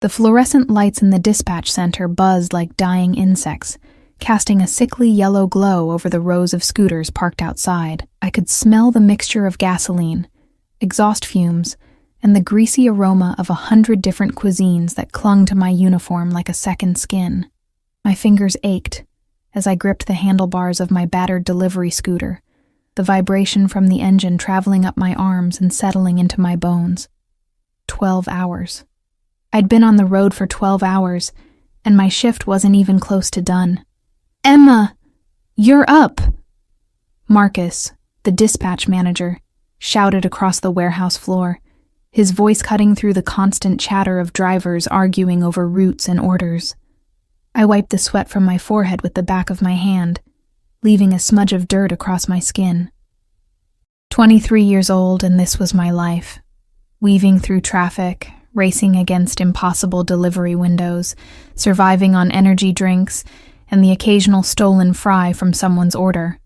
The fluorescent lights in the dispatch center buzzed like dying insects, casting a sickly yellow glow over the rows of scooters parked outside. I could smell the mixture of gasoline, exhaust fumes, and the greasy aroma of 100 different cuisines that clung to my uniform like a second skin. My fingers ached as I gripped the handlebars of my battered delivery scooter, the vibration from the engine traveling up my arms and settling into my bones. 12 hours. I'd been on the road for 12 hours, and my shift wasn't even close to done. "Emma, you're up!" Marcus, the dispatch manager, shouted across the warehouse floor, his voice cutting through the constant chatter of drivers arguing over routes and orders. I wiped the sweat from my forehead with the back of my hand, leaving a smudge of dirt across my skin. 23 years old, and this was my life. Weaving through traffic, racing against impossible delivery windows, surviving on energy drinks, and the occasional stolen fry from someone's order.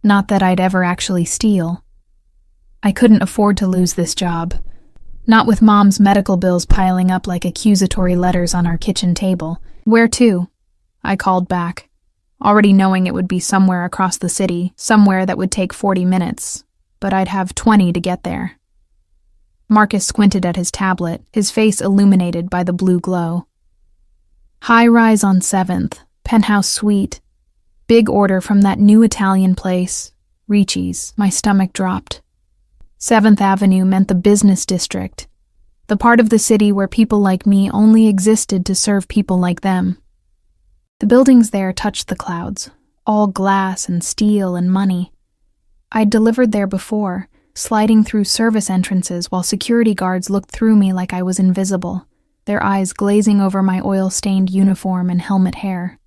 Not that I'd ever actually steal. I couldn't afford to lose this job. Not with Mom's medical bills piling up like accusatory letters on our kitchen table. "Where to?" I called back, already knowing it would be somewhere across the city, somewhere that would take 40 minutes, but I'd have 20 to get there. Marcus squinted at his tablet, his face illuminated by the blue glow. "High-rise on 7th, penthouse suite. Big order from that new Italian place, Ricci's." My stomach dropped. 7th Avenue meant the business district, the part of the city where people like me only existed to serve people like them. The buildings there touched the clouds, all glass and steel and money. I'd delivered there before, sliding through service entrances while security guards looked through me like I was invisible, their eyes glazing over my oil-stained uniform and helmet hair.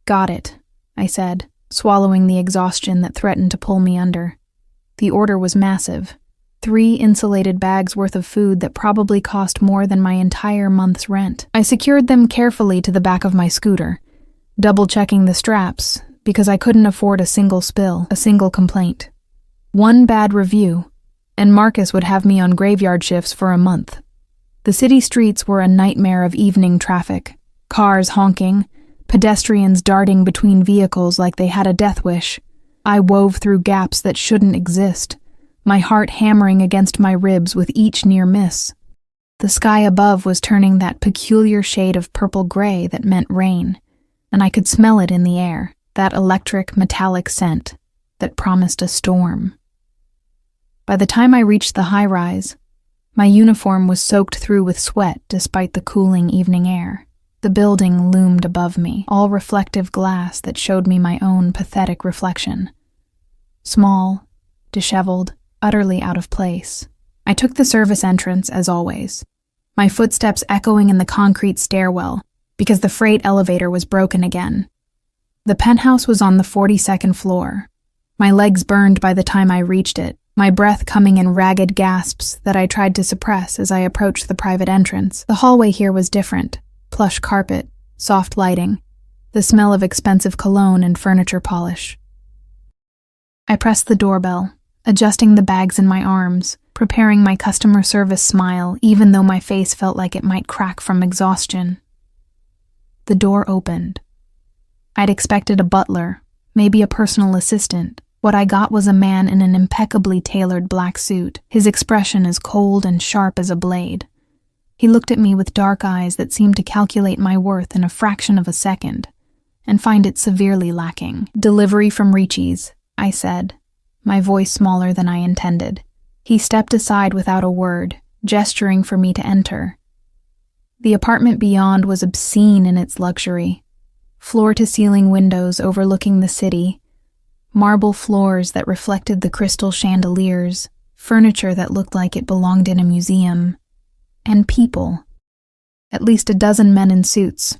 "Got it," I said, swallowing the exhaustion that threatened to pull me under. The order was massive. 3 insulated bags worth of food that probably cost more than my entire month's rent. I secured them carefully to the back of my scooter, double-checking the straps, because I couldn't afford a single spill, a single complaint. One bad review, and Marcus would have me on graveyard shifts for a month. The city streets were a nightmare of evening traffic, cars honking, pedestrians darting between vehicles like they had a death wish. I wove through gaps that shouldn't exist, my heart hammering against my ribs with each near miss. The sky above was turning that peculiar shade of purple-gray that meant rain, and I could smell it in the air, that electric, metallic scent that promised a storm. By the time I reached the high-rise, my uniform was soaked through with sweat despite the cooling evening air. The building loomed above me, all reflective glass that showed me my own pathetic reflection. Small, disheveled, utterly out of place. I took the service entrance as always, my footsteps echoing in the concrete stairwell because the freight elevator was broken again. The penthouse was on the 42nd floor. My legs burned by the time I reached it, my breath coming in ragged gasps that I tried to suppress as I approached the private entrance. The hallway here was different. Plush carpet, soft lighting, the smell of expensive cologne and furniture polish. I pressed the doorbell, adjusting the bags in my arms, preparing my customer service smile even though my face felt like it might crack from exhaustion. The door opened. I'd expected a butler, maybe a personal assistant. What I got was a man in an impeccably tailored black suit, his expression as cold and sharp as a blade. He looked at me with dark eyes that seemed to calculate my worth in a fraction of a second, and find it severely lacking. "Delivery from Ricci's," I said, my voice smaller than I intended. He stepped aside without a word, gesturing for me to enter. The apartment beyond was obscene in its luxury. Floor-to-ceiling windows overlooking the city, marble floors that reflected the crystal chandeliers, furniture that looked like it belonged in a museum, and people. At least a dozen men in suits,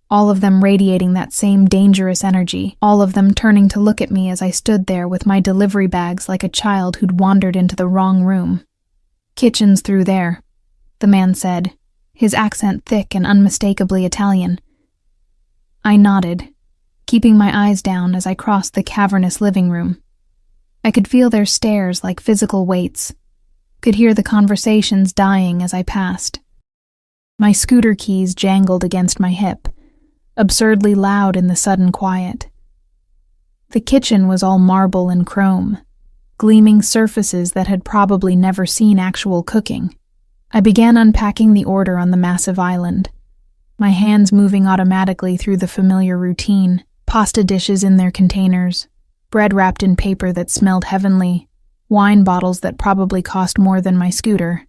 all of them radiating that same dangerous energy, all of them turning to look at me as I stood there with my delivery bags like a child who'd wandered into the wrong room. "Kitchen's through there," the man said, his accent thick and unmistakably Italian. I nodded, keeping my eyes down as I crossed the cavernous living room. I could feel their stares like physical weights, could hear the conversations dying as I passed. My scooter keys jangled against my hip, absurdly loud in the sudden quiet. The kitchen was all marble and chrome, gleaming surfaces that had probably never seen actual cooking. I began unpacking the order on the massive island, my hands moving automatically through the familiar routine: pasta dishes in their containers, bread wrapped in paper that smelled heavenly, wine bottles that probably cost more than my scooter.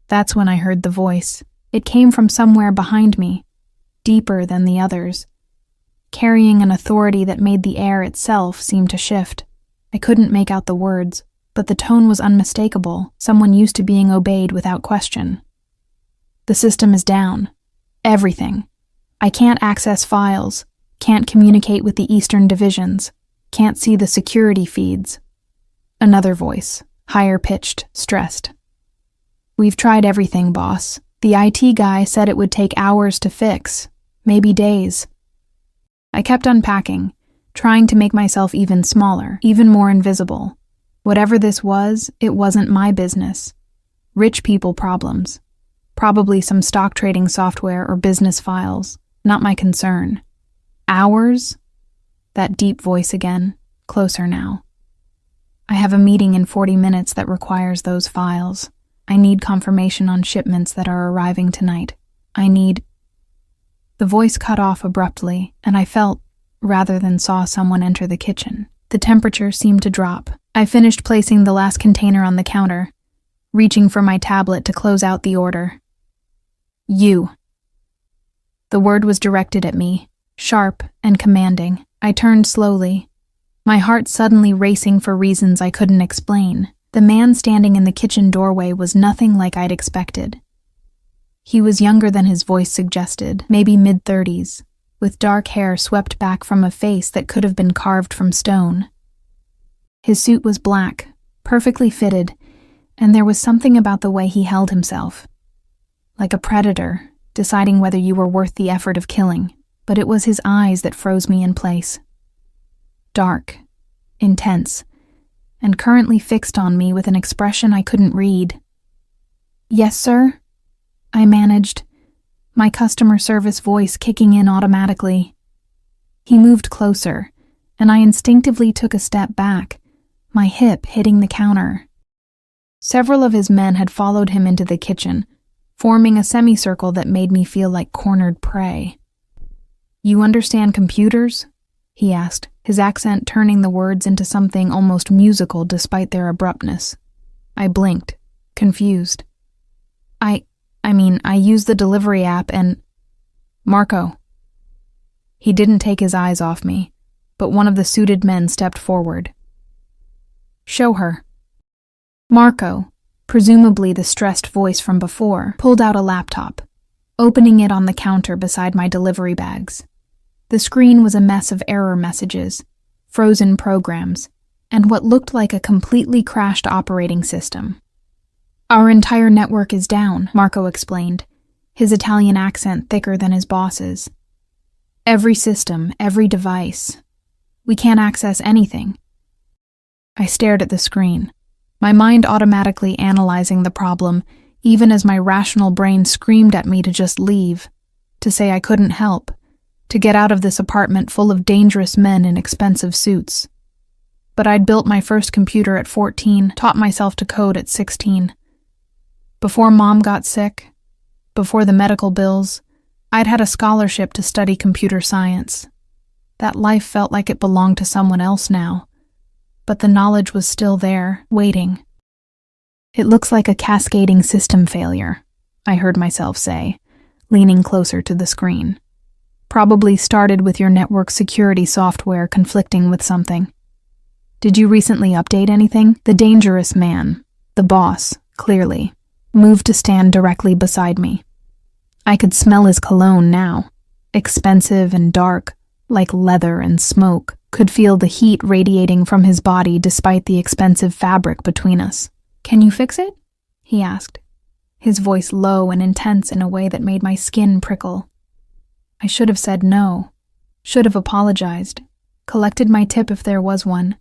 That's when I heard the voice. It came from somewhere behind me, deeper than the others, carrying an authority that made the air itself seem to shift. I couldn't make out the words, but the tone was unmistakable, someone used to being obeyed without question. The system is down. Everything. I can't access files, can't communicate with the Eastern divisions, can't see the security feeds. Another voice, higher-pitched, stressed. We've tried everything, boss. The IT guy said it would take hours to fix, maybe days. I kept unpacking, trying to make myself even smaller, even more invisible. Whatever this was, it wasn't my business. Rich people problems. Probably some stock trading software or business files. Not my concern. Hours? That deep voice again, closer now. I have a meeting in 40 minutes that requires those files. I need confirmation on shipments that are arriving tonight. The voice cut off abruptly, and I felt, rather than saw, someone enter the kitchen. The temperature seemed to drop. I finished placing the last container on the counter, reaching for my tablet to close out the order. You. The word was directed at me, sharp and commanding. I turned slowly, my heart suddenly racing for reasons I couldn't explain. The man standing in the kitchen doorway was nothing like I'd expected. He was younger than his voice suggested, maybe mid-30s, with dark hair swept back from a face that could have been carved from stone. His suit was black, perfectly fitted, and there was something about the way he held himself. Like a predator, deciding whether you were worth the effort of killing, but it was his eyes that froze me in place. Dark, intense, and currently fixed on me with an expression I couldn't read. "Yes, sir?" I managed, my customer service voice kicking in automatically. He moved closer, and I instinctively took a step back, my hip hitting the counter. Several of his men had followed him into the kitchen, forming a semicircle that made me feel like cornered prey. "You understand computers?" he asked, his accent turning the words into something almost musical despite their abruptness. I blinked, confused. I use the delivery app and... Marco. He didn't take his eyes off me, but one of the suited men stepped forward. "Show her." Marco, presumably the stressed voice from before, pulled out a laptop, opening it on the counter beside my delivery bags. The screen was a mess of error messages, frozen programs, and what looked like a completely crashed operating system. "Our entire network is down," Marco explained, his Italian accent thicker than his boss's. "Every system, every device. We can't access anything." I stared at the screen, my mind automatically analyzing the problem, even as my rational brain screamed at me to just leave, to say I couldn't help, to get out of this apartment full of dangerous men in expensive suits. But I'd built my first computer at 14, taught myself to code at 16. Before Mom got sick, before the medical bills, I'd had a scholarship to study computer science. That life felt like it belonged to someone else now, but the knowledge was still there, waiting. "It looks like a cascading system failure," I heard myself say, leaning closer to the screen. "Probably started with your network security software conflicting with something. Did you recently update anything?" The dangerous man, the boss, clearly, moved to stand directly beside me. I could smell his cologne now, expensive and dark, like leather and smoke, could feel the heat radiating from his body despite the expensive fabric between us. "Can you fix it?" he asked, his voice low and intense in a way that made my skin prickle. I should have said no, should have apologized, collected my tip if there was one,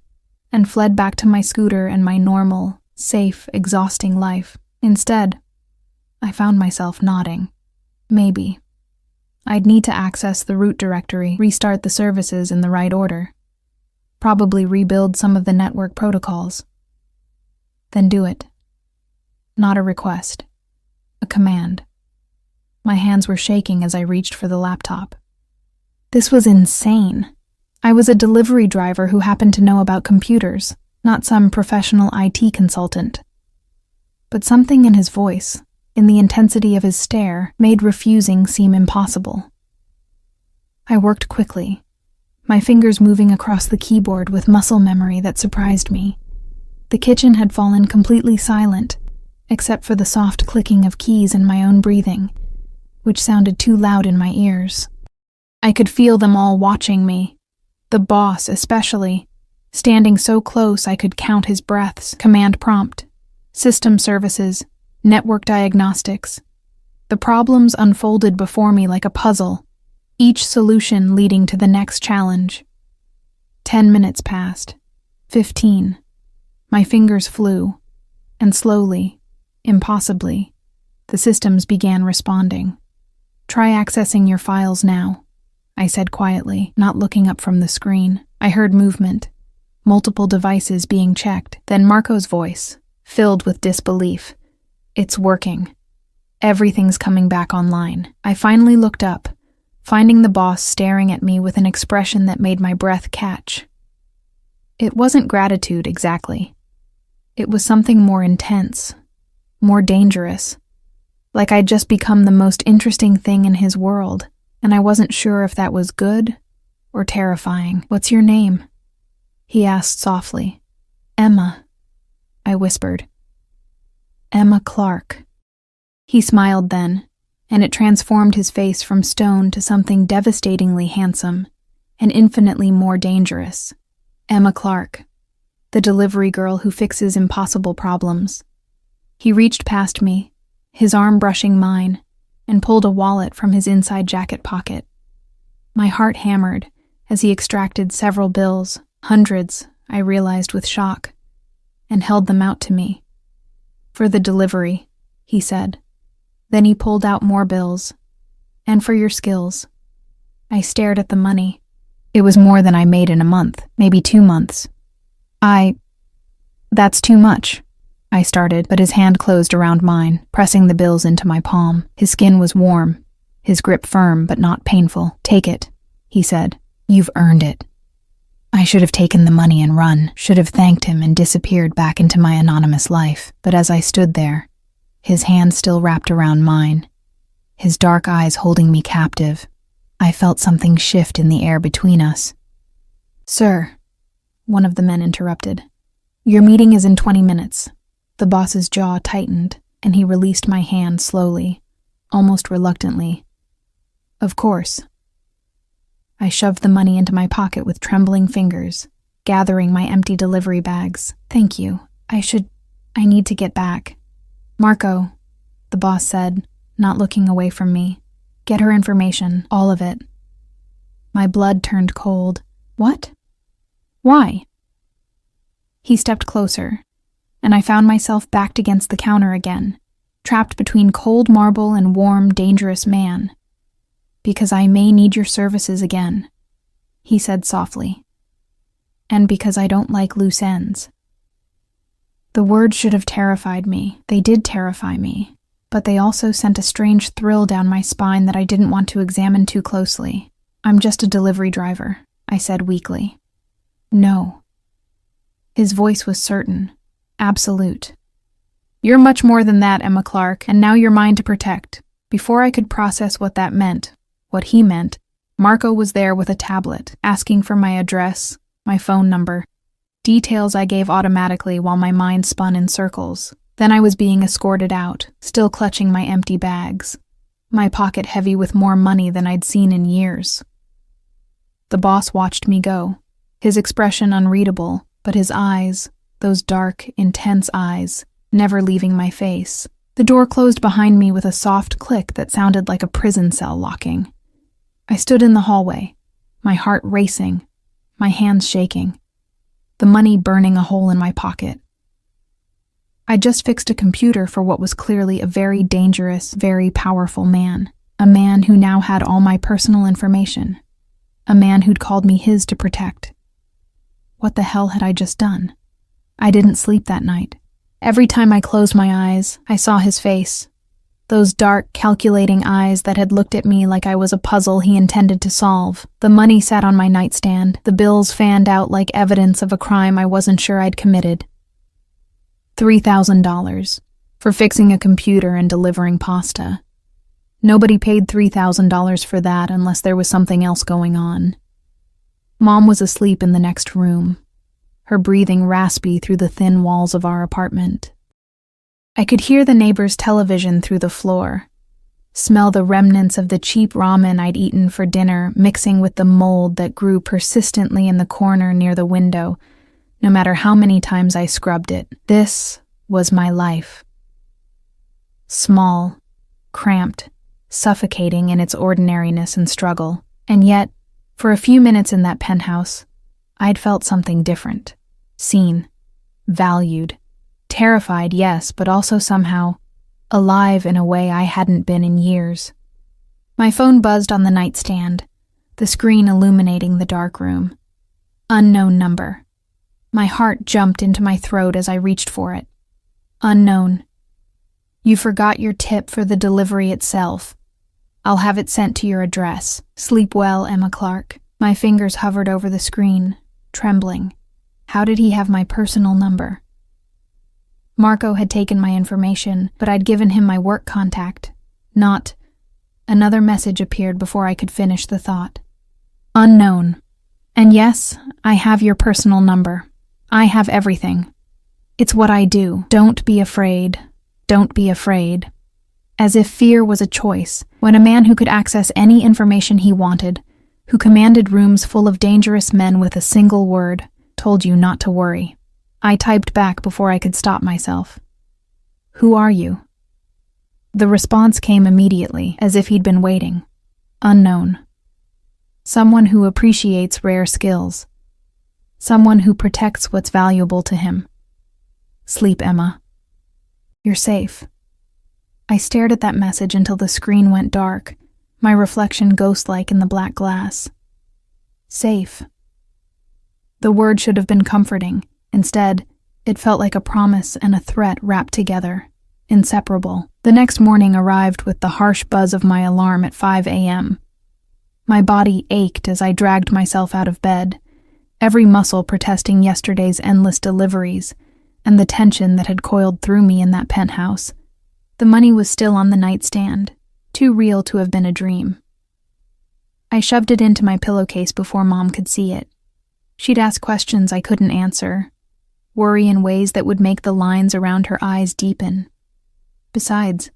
and fled back to my scooter and my normal, safe, exhausting life. Instead, I found myself nodding. Maybe. I'd need to access the root directory, restart the services in the right order. Probably rebuild some of the network protocols. Then do it. Not a request. A command. My hands were shaking as I reached for the laptop. This was insane. I was a delivery driver who happened to know about computers, not some professional IT consultant. But something in his voice, in the intensity of his stare, made refusing seem impossible. I worked quickly, my fingers moving across the keyboard with muscle memory that surprised me. The kitchen had fallen completely silent, except for the soft clicking of keys and my own breathing, which sounded too loud in my ears. I could feel them all watching me, the boss especially, standing so close I could count his breaths. Command prompt, system services, network diagnostics. The problems unfolded before me like a puzzle, each solution leading to the next challenge. 10 minutes passed. 15. My fingers flew, and slowly, impossibly, the systems began responding. Try accessing your files now, I said quietly, not looking up from the screen. I heard movement, multiple devices being checked, then Marco's voice, filled with disbelief. It's working. Everything's coming back online. I finally looked up, finding the boss staring at me with an expression that made my breath catch. It wasn't gratitude exactly. It was something more intense, more dangerous, like I'd just become the most interesting thing in his world, and I wasn't sure if that was good or terrifying. What's your name? He asked softly. Emma, I whispered. Emma Clark. He smiled then, and it transformed his face from stone to something devastatingly handsome and infinitely more dangerous. Emma Clark, the delivery girl who fixes impossible problems. He reached past me, his arm brushing mine, and pulled a wallet from his inside jacket pocket. My heart hammered as he extracted several bills, hundreds, I realized with shock, and held them out to me. For the delivery, he said. Then he pulled out more bills. And for your skills. I stared at the money. It was more than I made in a month, maybe 2 months. That's too much, I started, but his hand closed around mine, pressing the bills into my palm. His skin was warm, his grip firm but not painful. Take it, he said. You've earned it. I should have taken the money and run, should have thanked him and disappeared back into my anonymous life. But as I stood there, his hand still wrapped around mine, his dark eyes holding me captive, I felt something shift in the air between us. Sir, one of the men interrupted. Your meeting is in 20 minutes. The boss's jaw tightened, and he released my hand slowly, almost reluctantly. Of course. I shoved the money into my pocket with trembling fingers, gathering my empty delivery bags. Thank you. I need to get back. Marco, the boss said, not looking away from me. Get her information, all of it. My blood turned cold. What? Why? He stepped closer, and I found myself backed against the counter again, trapped between cold marble and warm, dangerous man. Because I may need your services again, he said softly. And because I don't like loose ends. The words should have terrified me. They did terrify me, but they also sent a strange thrill down my spine that I didn't want to examine too closely. I'm just a delivery driver, I said weakly. No. His voice was certain, absolute. You're much more than that, Emma Clark, and now you're mine to protect. Before I could process what that meant, what he meant, Marco was there with a tablet, asking for my address, my phone number, details I gave automatically while my mind spun in circles. Then I was being escorted out, still clutching my empty bags, my pocket heavy with more money than I'd seen in years. The boss watched me go, his expression unreadable, but his eyes, those dark, intense eyes, never leaving my face. The door closed behind me with a soft click that sounded like a prison cell locking. I stood in the hallway, my heart racing, my hands shaking, the money burning a hole in my pocket. I'd just fixed a computer for what was clearly a very dangerous, very powerful man. A man who now had all my personal information. A man who'd called me his to protect. What the hell had I just done? I didn't sleep that night. Every time I closed my eyes, I saw his face. Those dark, calculating eyes that had looked at me like I was a puzzle he intended to solve. The money sat on my nightstand, the bills fanned out like evidence of a crime I wasn't sure I'd committed. $3,000 for fixing a computer and delivering pasta. Nobody paid $3,000 for that unless there was something else going on. Mom was asleep in the next room, her breathing raspy through the thin walls of our apartment. I could hear the neighbor's television through the floor, smell the remnants of the cheap ramen I'd eaten for dinner mixing with the mold that grew persistently in the corner near the window, no matter how many times I scrubbed it. This was my life. Small, cramped, suffocating in its ordinariness and struggle, and yet, for a few minutes in that penthouse, I'd felt something different. Seen, valued, terrified, yes, but also somehow alive in a way I hadn't been in years. My phone buzzed on the nightstand, the screen illuminating the dark room. Unknown number. My heart jumped into my throat as I reached for it. Unknown. You forgot your tip for the delivery itself. I'll have it sent to your address. Sleep well, Emma Clark. My fingers hovered over the screen, trembling. How did he have my personal number? Marco had taken my information, but I'd given him my work contact. Not. Another message appeared before I could finish the thought. Unknown. And yes, I have your personal number. I have everything. It's what I do. Don't be afraid. Don't be afraid. As if fear was a choice, when a man who could access any information he wanted, who commanded rooms full of dangerous men with a single word, told you not to worry. I typed back before I could stop myself. Who are you? The response came immediately, as if he'd been waiting. Unknown. Someone who appreciates rare skills. Someone who protects what's valuable to him. Sleep, Emma. You're safe. I stared at that message until the screen went dark, my reflection ghost-like in the black glass. Safe. The word should have been comforting. Instead, it felt like a promise and a threat wrapped together, inseparable. The next morning arrived with the harsh buzz of my alarm at 5 a.m. My body ached as I dragged myself out of bed, every muscle protesting yesterday's endless deliveries and the tension that had coiled through me in that penthouse. The money was still on the nightstand, too real to have been a dream. I shoved it into my pillowcase before Mom could see it. She'd ask questions I couldn't answer, worry in ways that would make the lines around her eyes deepen. Besides,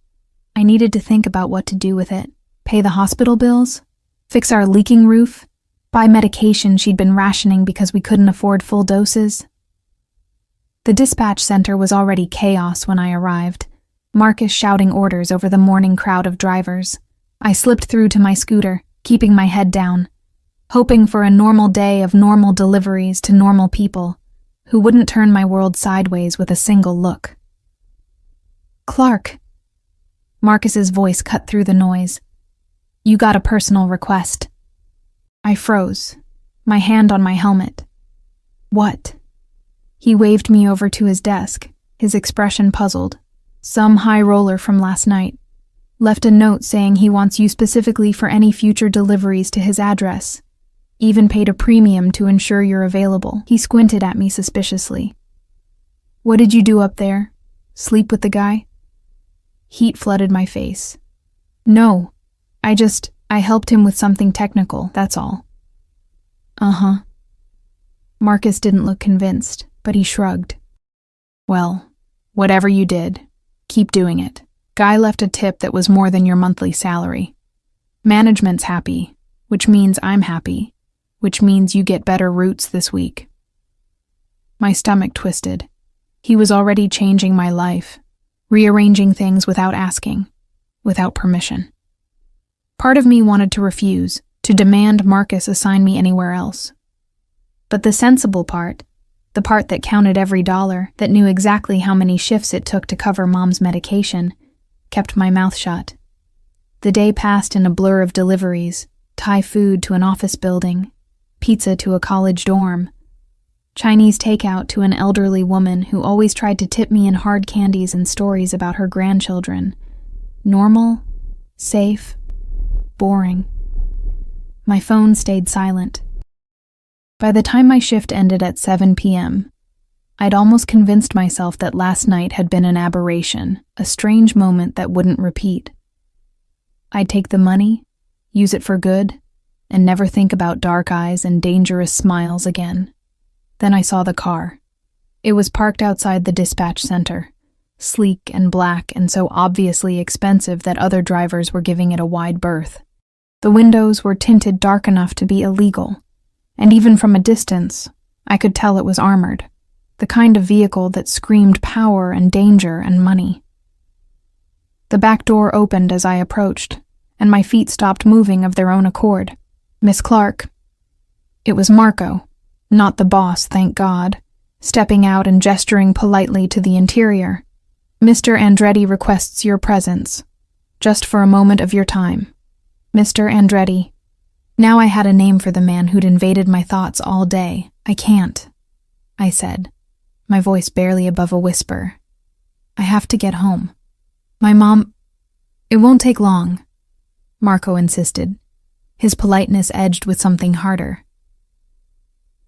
I needed to think about what to do with it. Pay the hospital bills? Fix our leaking roof? Buy medication she'd been rationing because we couldn't afford full doses? The dispatch center was already chaos when I arrived, Marcus shouting orders over the morning crowd of drivers. I slipped through to my scooter, keeping my head down, hoping for a normal day of normal deliveries to normal people who wouldn't turn my world sideways with a single look. Clark. Marcus's voice cut through the noise. You got a personal request. I froze, my hand on my helmet. What? He waved me over to his desk, his expression puzzled. Some high roller from last night. Left a note saying he wants you specifically for any future deliveries to his address. Even paid a premium to ensure you're available. He squinted at me suspiciously. What did you do up there? Sleep with the guy? Heat flooded my face. No, I helped him with something technical, that's all. Uh-huh. Marcus didn't look convinced, but he shrugged. Well, whatever you did, keep doing it. Guy left a tip that was more than your monthly salary. Management's happy, which means I'm happy, which means you get better routes this week. My stomach twisted. He was already changing my life, rearranging things without asking, without permission. Part of me wanted to refuse, to demand Marcus assign me anywhere else. But the sensible part, the part that counted every dollar, that knew exactly how many shifts it took to cover Mom's medication, kept my mouth shut. The day passed in a blur of deliveries, Thai food to an office building, pizza to a college dorm, Chinese takeout to an elderly woman who always tried to tip me in hard candies and stories about her grandchildren. Normal, safe, boring. My phone stayed silent. By the time my shift ended at 7 p.m., I'd almost convinced myself that last night had been an aberration, a strange moment that wouldn't repeat. I'd take the money, use it for good, and never think about dark eyes and dangerous smiles again. Then I saw the car. It was parked outside the dispatch center, sleek and black and so obviously expensive that other drivers were giving it a wide berth. The windows were tinted dark enough to be illegal, and even from a distance, I could tell it was armored, the kind of vehicle that screamed power and danger and money. The back door opened as I approached, and my feet stopped moving of their own accord. "Miss Clark." It was Marco, not the boss, thank God, stepping out and gesturing politely to the interior. "Mr. Andretti requests your presence, just for a moment of your time. Mr. Andretti." Now I had a name for the man who'd invaded my thoughts all day. "I can't," I said, my voice barely above a whisper. "I have to get home. My mom—" "It won't take long," Marco insisted, his politeness edged with something harder.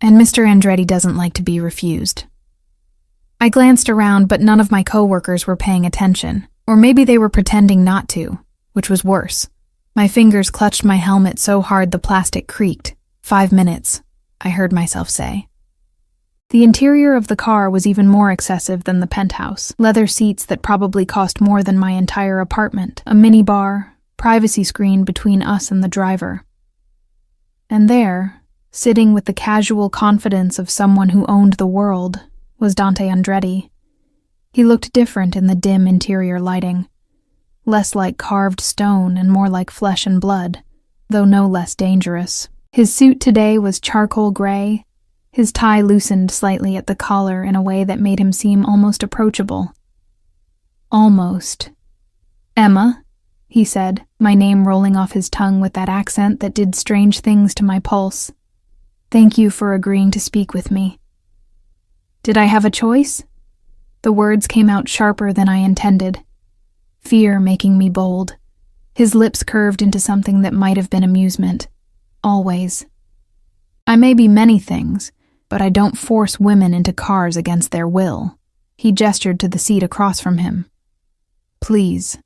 "And Mr. Andretti doesn't like to be refused." I glanced around, but none of my coworkers were paying attention, or maybe they were pretending not to, which was worse. My fingers clutched my helmet so hard the plastic creaked. 5 minutes, I heard myself say. The interior of the car was even more excessive than the penthouse. Leather seats that probably cost more than my entire apartment, a minibar, privacy screen between us and the driver. And there, sitting with the casual confidence of someone who owned the world, was Dante Andretti. He looked different in the dim interior lighting, less like carved stone and more like flesh and blood, though no less dangerous. His suit today was charcoal gray, his tie loosened slightly at the collar in a way that made him seem almost approachable. Almost. "Emma," he said, my name rolling off his tongue with that accent that did strange things to my pulse. "Thank you for agreeing to speak with me." Did I have a choice? The words came out sharper than I intended, fear making me bold. His lips curved into something that might have been amusement. Always. "I may be many things, but I don't force women into cars against their will." He gestured to the seat across from him. "Please."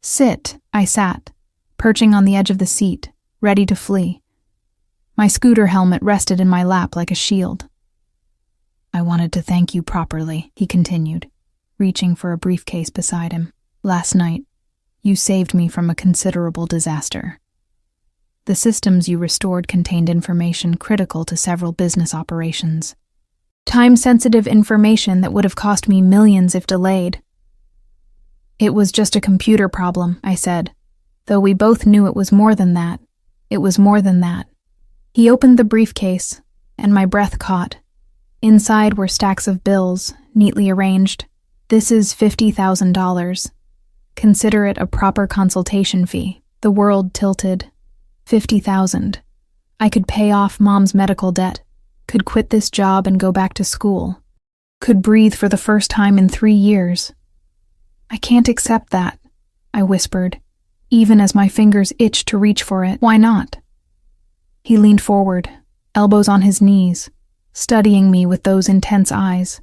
"Sit." I sat, perching on the edge of the seat, ready to flee. My scooter helmet rested in my lap like a shield. "I wanted to thank you properly," he continued, reaching for a briefcase beside him. "Last night, you saved me from a considerable disaster. The systems you restored contained information critical to several business operations. Time-sensitive information that would have cost me millions if delayed." "It was just a computer problem," I said, though we both knew it was more than that. It was more than that. He opened the briefcase, and my breath caught. Inside were stacks of bills, neatly arranged. "This is $50,000. Consider it a proper consultation fee." The world tilted. 50,000. I could pay off Mom's medical debt, could quit this job and go back to school, could breathe for the first time in 3 years. "I can't accept that," I whispered, even as my fingers itched to reach for it. "Why not?" He leaned forward, elbows on his knees, studying me with those intense eyes.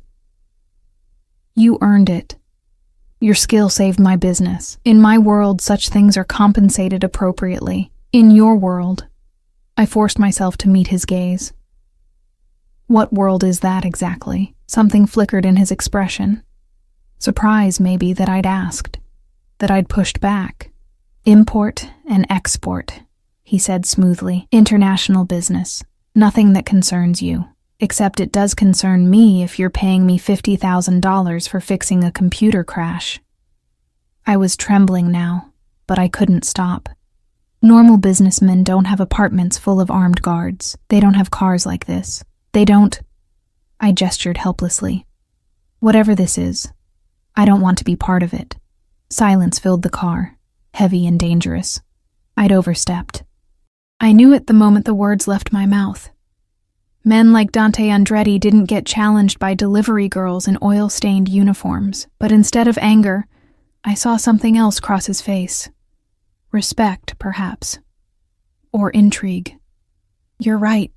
"You earned it. Your skill saved my business. In my world, such things are compensated appropriately. In your world," I forced myself to meet his gaze. "What world is that exactly?" Something flickered in his expression. Surprise, maybe, that I'd asked, that I'd pushed back. "Import and export," he said smoothly. "International business. Nothing that concerns you. Except it does concern me if you're paying me $50,000 for fixing a computer crash." I was trembling now, but I couldn't stop. Normal businessmen don't have apartments full of armed guards. They don't have cars like this. They don't... I gestured helplessly. "Whatever this is, I don't want to be part of it." Silence filled the car. heavy and dangerous. I'd overstepped. I knew it the moment the words left my mouth. Men like Dante Andretti didn't get challenged by delivery girls in oil-stained uniforms, but instead of anger, I saw something else cross his face. Respect, perhaps. Or intrigue. "You're right,"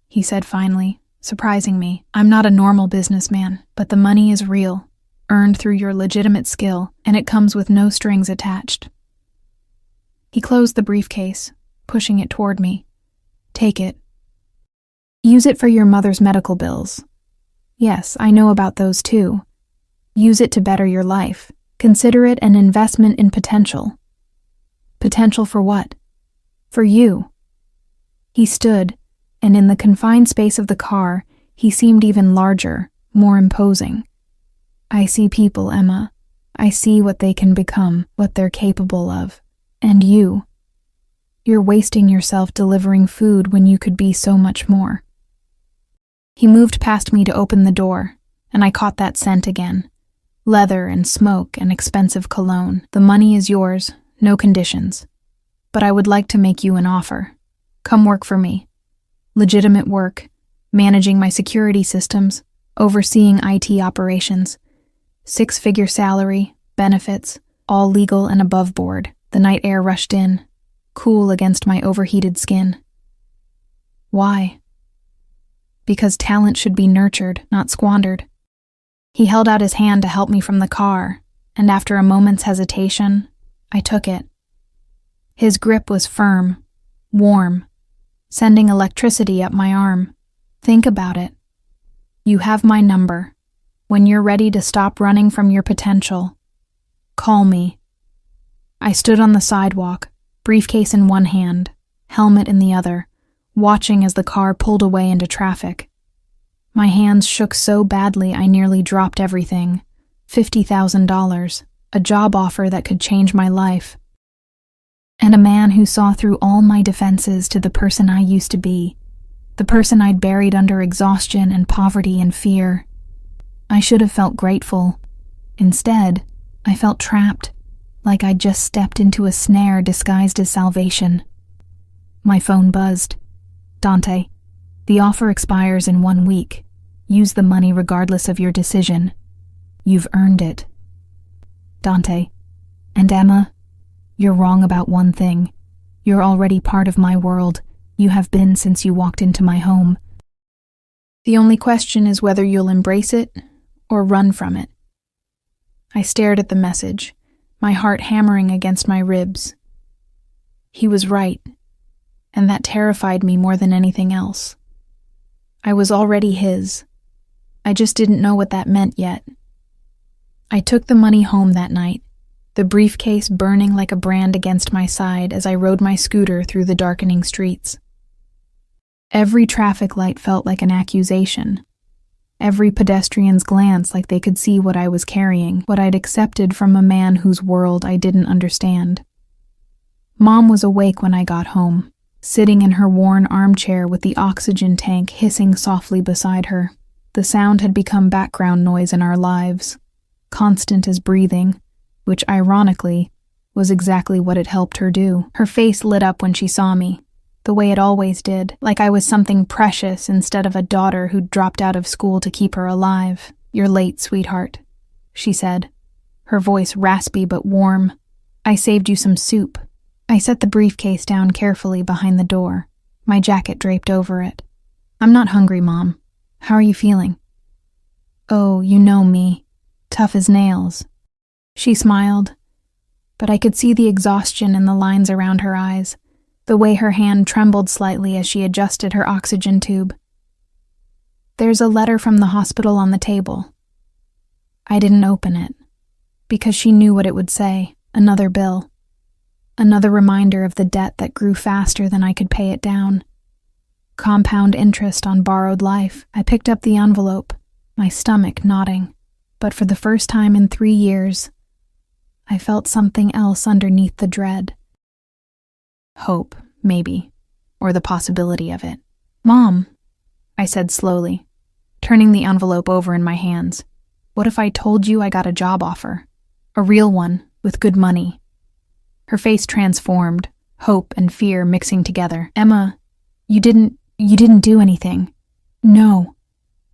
he said finally, surprising me. "I'm not a normal businessman, but the money is real, earned through your legitimate skill, and it comes with no strings attached." He closed the briefcase, pushing it toward me. "Take it. Use it for your mother's medical bills. Yes, I know about those too. Use it to better your life. Consider it an investment in potential." Potential for what? For you. He stood, and in the confined space of the car, he seemed even larger, more imposing. "I see people, Emma. I see what they can become, what they're capable of. And you're wasting yourself delivering food when you could be so much more." He moved past me to open the door, and I caught that scent again. Leather and smoke and expensive cologne. "The money is yours, no conditions. But I would like to make you an offer. Come work for me. Legitimate work, managing my security systems, overseeing IT operations. 6-figure salary, benefits, all legal and above board." The night air rushed in, cool against my overheated skin. Why? Because talent should be nurtured, not squandered. He held out his hand to help me from the car, and after a moment's hesitation, I took it. His grip was firm, warm, sending electricity up my arm. "Think about it. You have my number. When you're ready to stop running from your potential, call me." I stood on the sidewalk, briefcase in one hand, helmet in the other, watching as the car pulled away into traffic. My hands shook so badly I nearly dropped everything. $50,000, a job offer that could change my life. And a man who saw through all my defenses to the person I used to be, the person I'd buried under exhaustion and poverty and fear. I should have felt grateful. Instead, I felt trapped, like I'd just stepped into a snare disguised as salvation. My phone buzzed. "Dante, the offer expires in 1 week. Use the money regardless of your decision. You've earned it." "Dante, and Emma, you're wrong about one thing. You're already part of my world. You have been since you walked into my home. The only question is whether you'll embrace it or run from it." I stared at the message, my heart hammering against my ribs. He was right, and that terrified me more than anything else. I was already his. I just didn't know what that meant yet. I took the money home that night, the briefcase burning like a brand against my side as I rode my scooter through the darkening streets. Every traffic light felt like an accusation. Every pedestrian's glance like they could see what I was carrying, what I'd accepted from a man whose world I didn't understand. Mom was awake when I got home, sitting in her worn armchair with the oxygen tank hissing softly beside her. The sound had become background noise in our lives, constant as breathing, which ironically was exactly what it helped her do. Her face lit up when she saw me, the way it always did, like I was something precious instead of a daughter who'd dropped out of school to keep her alive. "You're late, sweetheart," she said, her voice raspy but warm. "I saved you some soup." I set the briefcase down carefully behind the door, my jacket draped over it. "I'm not hungry, Mom. How are you feeling?" "Oh, you know me. Tough as nails." She smiled, but I could see the exhaustion in the lines around her eyes, the way her hand trembled slightly as she adjusted her oxygen tube. "There's a letter from the hospital on the table." I didn't open it, because she knew what it would say. Another bill. Another reminder of the debt that grew faster than I could pay it down. Compound interest on borrowed life. I picked up the envelope, my stomach knotting, but for the first time in 3 years, I felt something else underneath the dread. Hope, maybe, or the possibility of it. "Mom," I said slowly, turning the envelope over in my hands, "what if I told you I got a job offer? A real one, with good money." Her face transformed, hope and fear mixing together. "Emma, you didn't do anything." "No."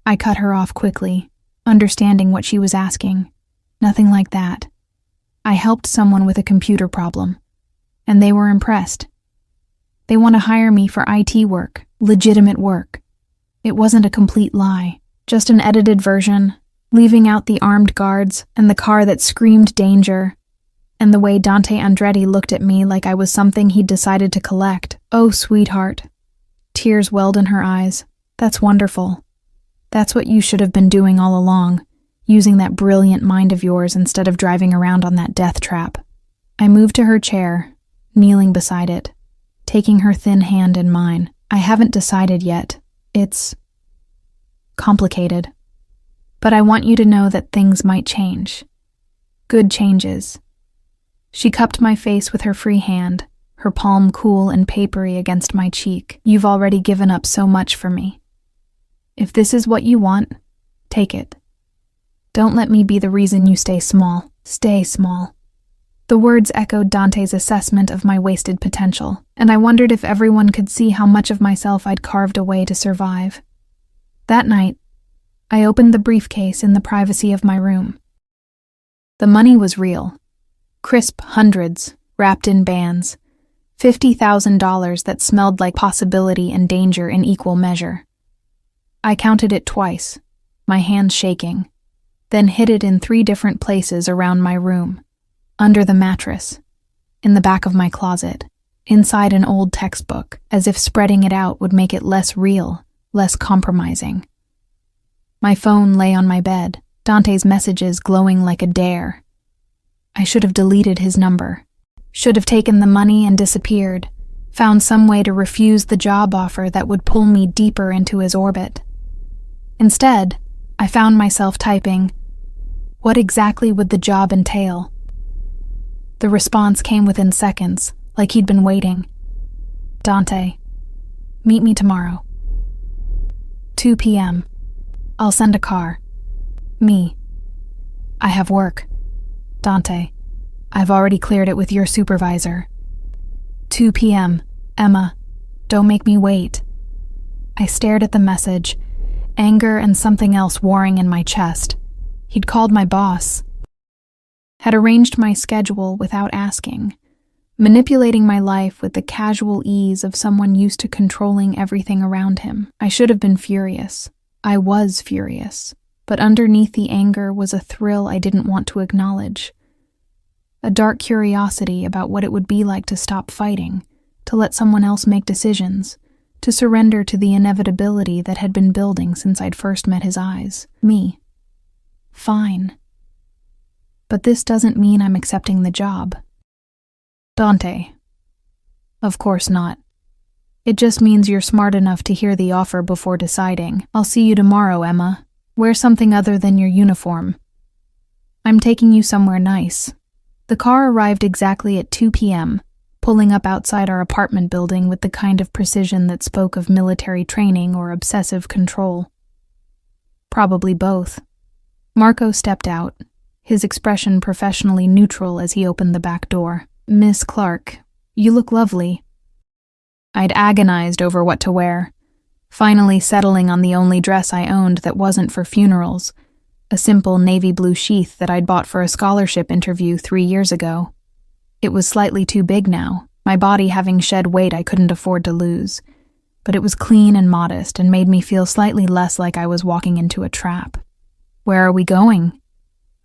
I cut her off quickly, understanding what she was asking. "Nothing like that. I helped someone with a computer problem, and they were impressed. They want to hire me for IT work, legitimate work. It wasn't a complete lie, just an edited version, leaving out the armed guards and the car that screamed danger, and the way Dante Andretti looked at me like I was something he'd decided to collect. Oh, sweetheart." Tears welled in her eyes. "That's wonderful. That's what you should have been doing all along, using that brilliant mind of yours instead of driving around on that death trap." I moved to her chair, kneeling beside it, taking her thin hand in mine. "I haven't decided yet. It's complicated. But I want you to know that things might change. Good changes." She cupped my face with her free hand, her palm cool and papery against my cheek. "You've already given up so much for me. If this is what you want, take it. Don't let me be the reason you stay small. Stay small." The words echoed Dante's assessment of my wasted potential, and I wondered if everyone could see how much of myself I'd carved away to survive. That night, I opened the briefcase in the privacy of my room. The money was real. Crisp hundreds, wrapped in bands. $50,000 that smelled like possibility and danger in equal measure. I counted it twice, my hands shaking, then hid it in 3 different places around my room. Under the mattress, in the back of my closet, inside an old textbook, as if spreading it out would make it less real, less compromising. My phone lay on my bed, Dante's messages glowing like a dare. I should have deleted his number, should have taken the money and disappeared, found some way to refuse the job offer that would pull me deeper into his orbit. Instead, I found myself typing, "What exactly would the job entail?" The response came within seconds, like he'd been waiting. "Dante, meet me tomorrow. 2 p.m. I'll send a car. Me. I have work. Dante, I've already cleared it with your supervisor. 2 p.m. Emma, don't make me wait." I stared at the message, anger and something else warring in my chest. He'd called my boss. Had arranged my schedule without asking, manipulating my life with the casual ease of someone used to controlling everything around him. I should have been furious. I was furious, but underneath the anger was a thrill I didn't want to acknowledge. A dark curiosity about what it would be like to stop fighting, to let someone else make decisions, to surrender to the inevitability that had been building since I'd first met his eyes. Me. Fine. But this doesn't mean I'm accepting the job. Dante. Of course not. It just means you're smart enough to hear the offer before deciding. I'll see you tomorrow, Emma. Wear something other than your uniform. I'm taking you somewhere nice. The car arrived exactly at 2 p.m., pulling up outside our apartment building with the kind of precision that spoke of military training or obsessive control. Probably both. Marco stepped out, his expression professionally neutral as he opened the back door. "Miss Clark, you look lovely." I'd agonized over what to wear, finally settling on the only dress I owned that wasn't for funerals, a simple navy blue sheath that I'd bought for a scholarship interview 3 years ago. It was slightly too big now, my body having shed weight I couldn't afford to lose, but it was clean and modest and made me feel slightly less like I was walking into a trap. "Where are we going?"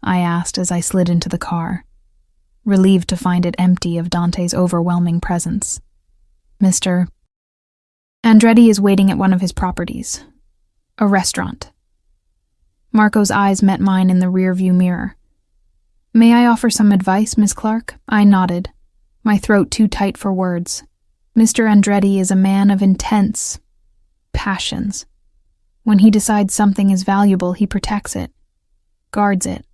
I asked as I slid into the car, relieved to find it empty of Dante's overwhelming presence. "Mr. Andretti is waiting at one of his properties. A restaurant." Marco's eyes met mine in the rearview mirror. "May I offer some advice, Miss Clark?" I nodded, my throat too tight for words. "Mr. Andretti is a man of intense passions. When he decides something is valuable, he protects it, guards it.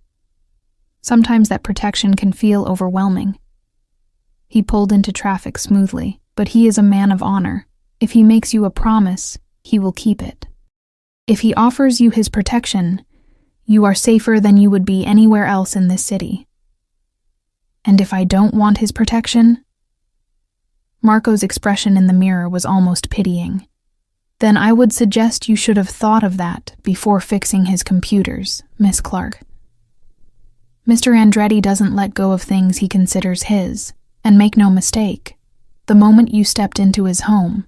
Sometimes that protection can feel overwhelming." He pulled into traffic smoothly, "But he is a man of honor. If he makes you a promise, he will keep it. If he offers you his protection, you are safer than you would be anywhere else in this city." And if I don't want his protection? Marco's expression in the mirror was almost pitying. Then I would suggest you should have thought of that before fixing his computers, Miss Clark. Mr. Andretti doesn't let go of things he considers his, and make no mistake, the moment you stepped into his home,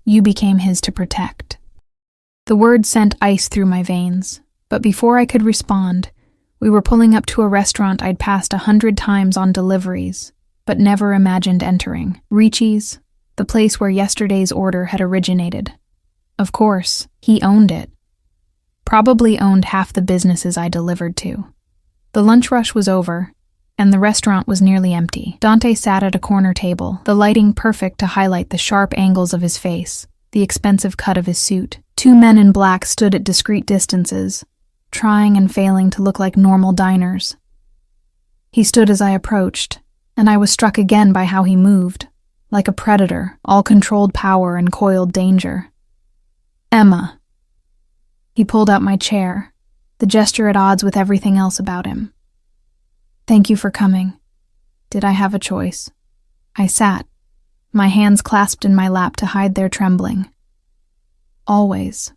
you became his to protect. The words sent ice through my veins, but before I could respond, we were pulling up to a restaurant I'd passed 100 times on deliveries, but never imagined entering. Ricci's, the place where yesterday's order had originated. Of course, he owned it. Probably owned half the businesses I delivered to. The lunch rush was over, and the restaurant was nearly empty. Dante sat at a corner table, the lighting perfect to highlight the sharp angles of his face, the expensive cut of his suit. 2 men in black stood at discreet distances, trying and failing to look like normal diners. He stood as I approached, and I was struck again by how he moved, like a predator, all controlled power and coiled danger. Emma. He pulled out my chair, the gesture at odds with everything else about him. Thank you for coming. Did I have a choice? I sat, my hands clasped in my lap to hide their trembling. Always.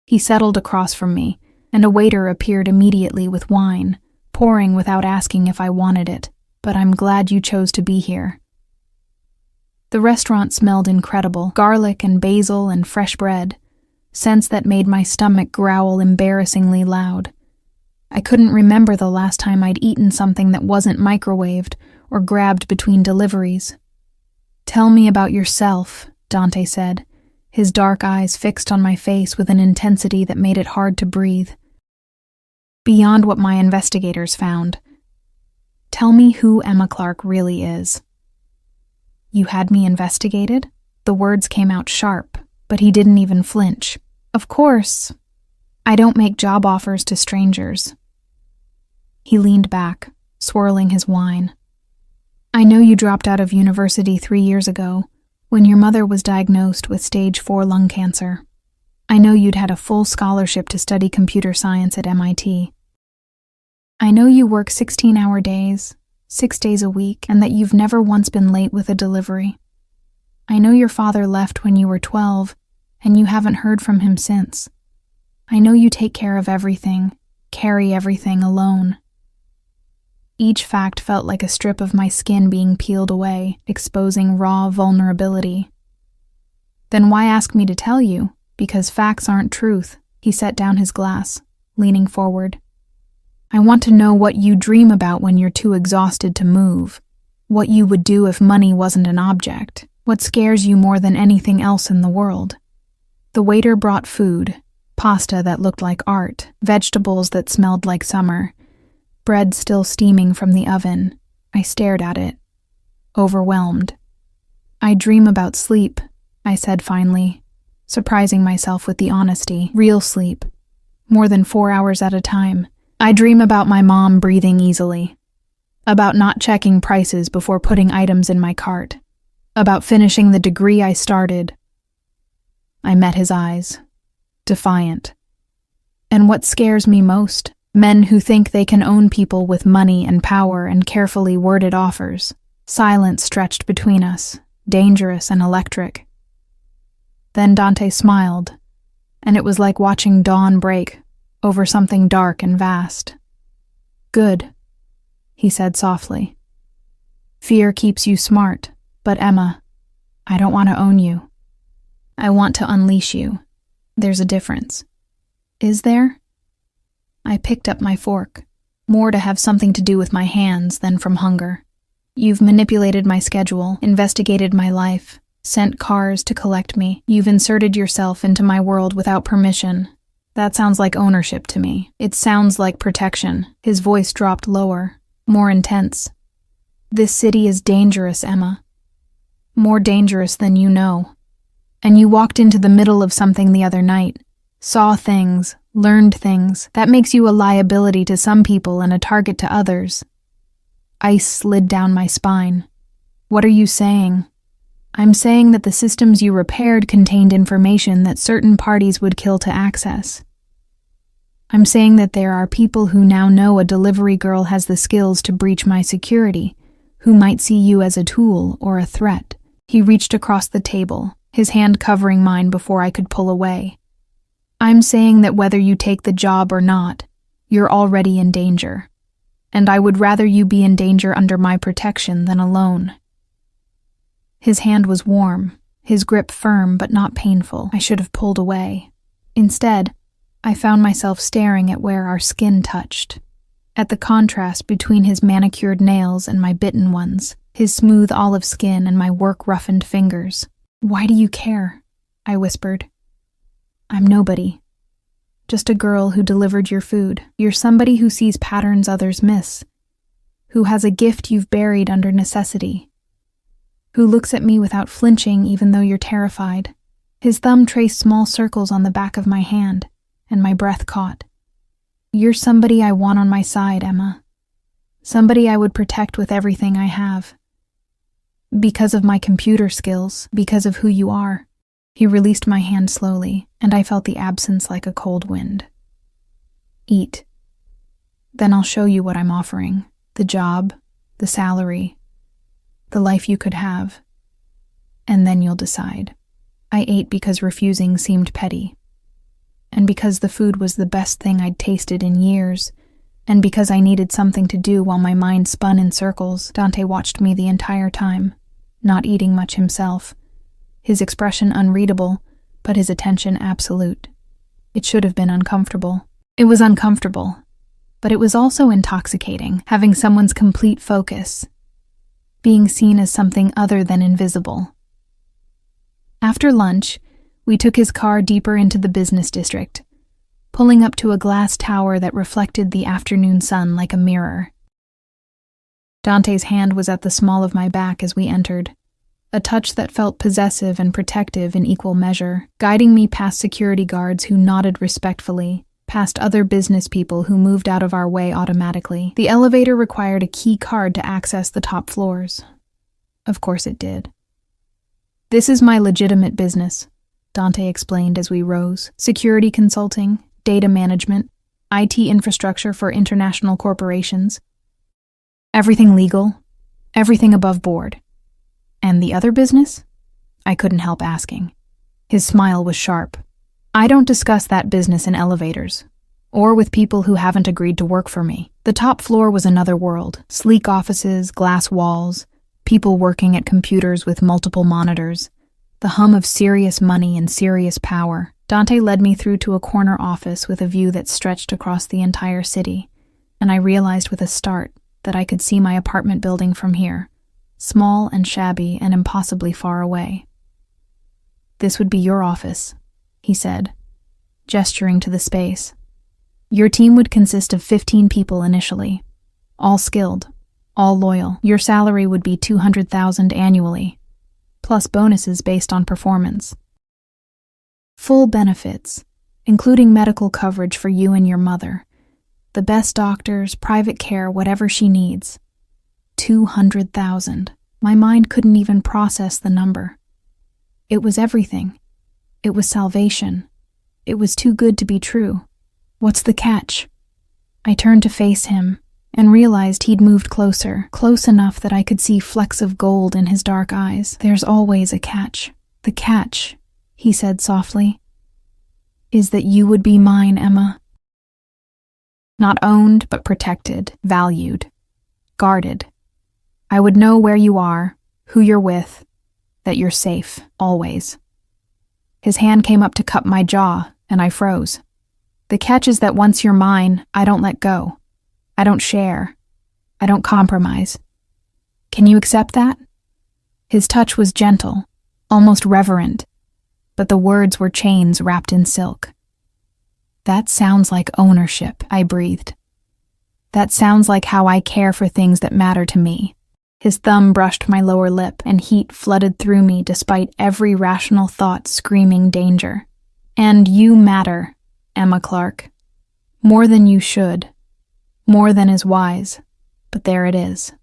He settled across from me, and a waiter appeared immediately with wine, pouring without asking if I wanted it, but I'm glad you chose to be here. The restaurant smelled incredible, garlic and basil and fresh bread, scents that made my stomach growl embarrassingly loud. I couldn't remember the last time I'd eaten something that wasn't microwaved or grabbed between deliveries. Tell me about yourself, Dante said, his dark eyes fixed on my face with an intensity that made it hard to breathe. Beyond what my investigators found. Tell me who Emma Clark really is. You had me investigated? The words came out sharp, but he didn't even flinch. Of course. I don't make job offers to strangers. He leaned back, swirling his wine. I know you dropped out of university 3 years ago, when your mother was diagnosed with stage 4 lung cancer. I know you'd had a full scholarship to study computer science at MIT. I know you work 16-hour days, 6 days a week, and that you've never once been late with a delivery. I know your father left when you were 12, and you haven't heard from him since. I know you take care of everything, carry everything alone. Each fact felt like a strip of my skin being peeled away, exposing raw vulnerability. Then why ask me to tell you? Because facts aren't truth. He set down his glass, leaning forward. I want to know what you dream about when you're too exhausted to move. What you would do if money wasn't an object. What scares you more than anything else in the world. The waiter brought food, pasta that looked like art, vegetables that smelled like summer, bread still steaming from the oven. I stared at it, overwhelmed. I dream about sleep, I said finally, surprising myself with the honesty. Real sleep. More than 4 hours at a time. I dream about my mom breathing easily. About not checking prices before putting items in my cart. About finishing the degree I started. I met his eyes, defiant. And what scares me most? Men who think they can own people with money and power and carefully worded offers. Silence stretched between us, dangerous and electric. Then Dante smiled, and it was like watching dawn break over something dark and vast. Good, he said softly. Fear keeps you smart, but Emma, I don't want to own you. I want to unleash you. There's a difference. Is there? I picked up my fork, more to have something to do with my hands than from hunger. You've manipulated my schedule, investigated my life, sent cars to collect me. You've inserted yourself into my world without permission. That sounds like ownership to me. It sounds like protection. His voice dropped lower, more intense. This city is dangerous, Emma. More dangerous than you know. And you walked into the middle of something the other night. Saw things, learned things. That makes you a liability to some people and a target to others. Ice slid down my spine. What are you saying? I'm saying that the systems you repaired contained information that certain parties would kill to access. I'm saying that there are people who now know a delivery girl has the skills to breach my security, who might see you as a tool or a threat. He reached across the table, his hand covering mine before I could pull away. I'm saying that whether you take the job or not, you're already in danger. And I would rather you be in danger under my protection than alone. His hand was warm, his grip firm but not painful. I should have pulled away. Instead, I found myself staring at where our skin touched, at the contrast between his manicured nails and my bitten ones, his smooth olive skin and my work-roughened fingers. "Why do you care?" I whispered. "I'm nobody. Just a girl who delivered your food. You're somebody who sees patterns others miss, who has a gift you've buried under necessity, who looks at me without flinching even though you're terrified." His thumb traced small circles on the back of my hand, and my breath caught. "You're somebody I want on my side, Emma. Somebody I would protect with everything I have. Because of my computer skills, because of who you are." He released my hand slowly, and I felt the absence like a cold wind. "Eat. Then I'll show you what I'm offering. The job, the salary, the life you could have. And then you'll decide." I ate because refusing seemed petty, and because the food was the best thing I'd tasted in years, and because I needed something to do while my mind spun in circles. Dante watched me the entire time, not eating much himself, his expression unreadable, but his attention absolute. It should have been uncomfortable. It was uncomfortable, but it was also intoxicating, having someone's complete focus, being seen as something other than invisible. After lunch, we took his car deeper into the business district, pulling up to a glass tower that reflected the afternoon sun like a mirror. Dante's hand was at the small of my back as we entered, a touch that felt possessive and protective in equal measure, guiding me past security guards who nodded respectfully, past other business people who moved out of our way automatically. The elevator required a key card to access the top floors. Of course it did. "This is my legitimate business," Dante explained as we rose. "Security consulting, data management, IT infrastructure for international corporations. Everything legal, everything above board." "And the other business?" I couldn't help asking. His smile was sharp. "I don't discuss that business in elevators, or with people who haven't agreed to work for me." The top floor was another world. Sleek offices, glass walls, people working at computers with multiple monitors, the hum of serious money and serious power. Dante led me through to a corner office with a view that stretched across the entire city, and I realized with a start that I could see my apartment building from here, small and shabby and impossibly far away. "This would be your office," he said, gesturing to the space. "Your team would consist of 15 people initially, all skilled, all loyal. Your salary would be $200,000 annually, plus bonuses based on performance. Full benefits, including medical coverage for you and your mother, the best doctors, private care, whatever she needs. 200,000. My mind couldn't even process the number. It was everything. It was salvation. It was too good to be true. What's the catch? I turned to face him and realized he'd moved closer, close enough that I could see flecks of gold in his dark eyes. "There's always a catch. The catch," he said softly, "is that you would be mine, Emma. Not owned, but protected, valued, guarded. I would know where you are, who you're with, that you're safe, always." His hand came up to cup my jaw, and I froze. "The catch is that once you're mine, I don't let go. I don't share. I don't compromise. Can you accept that?" His touch was gentle, almost reverent, but the words were chains wrapped in silk. "That sounds like ownership," I breathed. "That sounds like how I care for things that matter to me." His thumb brushed my lower lip, and heat flooded through me despite every rational thought screaming danger. "And you matter, Emma Clark. More than you should. More than is wise. But there it is."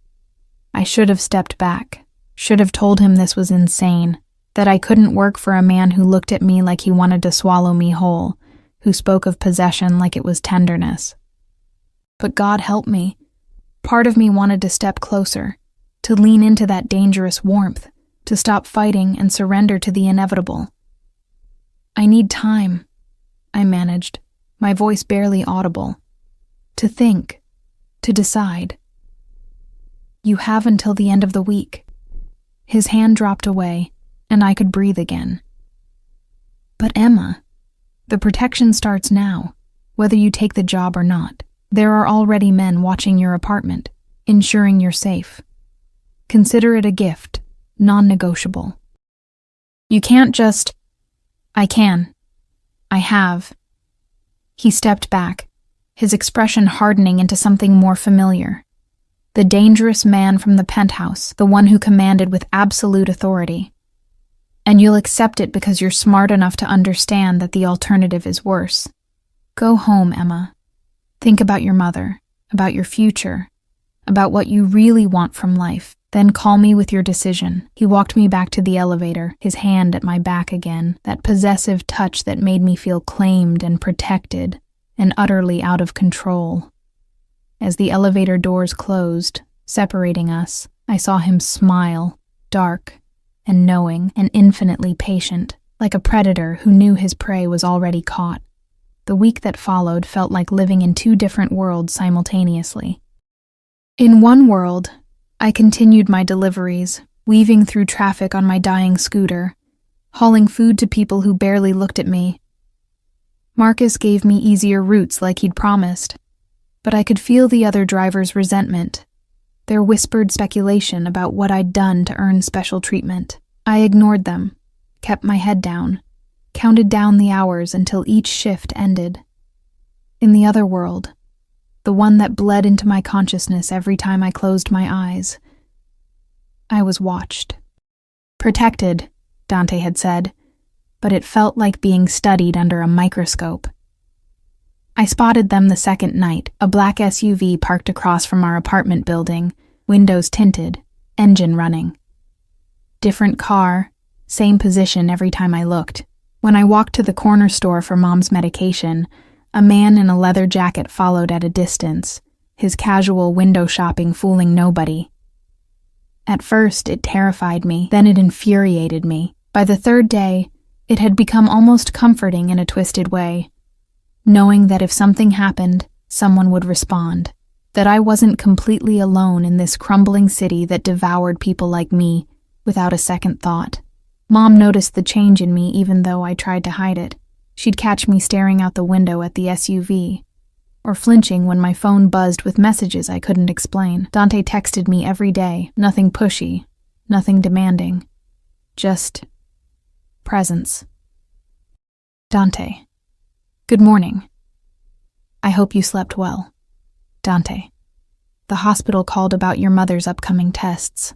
I should have stepped back, should have told him this was insane, that I couldn't work for a man who looked at me like he wanted to swallow me whole, who spoke of possession like it was tenderness. But God help me. Part of me wanted to step closer, to lean into that dangerous warmth, to stop fighting and surrender to the inevitable. I need time, I managed, my voice barely audible. To think, to decide. You have until the end of the week. His hand dropped away, and I could breathe again. But Emma, the protection starts now, whether you take the job or not. There are already men watching your apartment, ensuring you're safe. Consider it a gift, non-negotiable. You can't just... I can. I have. He stepped back, his expression hardening into something more familiar. The dangerous man from the penthouse, the one who commanded with absolute authority. And you'll accept it because you're smart enough to understand that the alternative is worse. Go home, Emma. Think about your mother, about your future, about what you really want from life. Then call me with your decision. He walked me back to the elevator, his hand at my back again, that possessive touch that made me feel claimed and protected and utterly out of control. As the elevator doors closed, separating us, I saw him smile, dark and knowing and infinitely patient, like a predator who knew his prey was already caught. The week that followed felt like living in two different worlds simultaneously. In one world, I continued my deliveries, weaving through traffic on my dying scooter, hauling food to people who barely looked at me. Marcus gave me easier routes like he'd promised, but I could feel the other drivers' resentment, their whispered speculation about what I'd done to earn special treatment. I ignored them, kept my head down, counted down the hours until each shift ended. In the other world, the one that bled into my consciousness every time I closed my eyes, I was watched. Protected, Dante had said, but it felt like being studied under a microscope. I spotted them the second night, a black SUV parked across from our apartment building, windows tinted, engine running. Different car, same position every time I looked. When I walked to the corner store for Mom's medication, a man in a leather jacket followed at a distance, his casual window shopping fooling nobody. At first, it terrified me, then it infuriated me. By the third day, it had become almost comforting in a twisted way, knowing that if something happened, someone would respond, that I wasn't completely alone in this crumbling city that devoured people like me without a second thought. Mom noticed the change in me even though I tried to hide it. She'd catch me staring out the window at the SUV, or flinching when my phone buzzed with messages I couldn't explain. Dante texted me every day, nothing pushy, nothing demanding, just presence. Dante. Good morning. I hope you slept well. Dante. The hospital called about your mother's upcoming tests.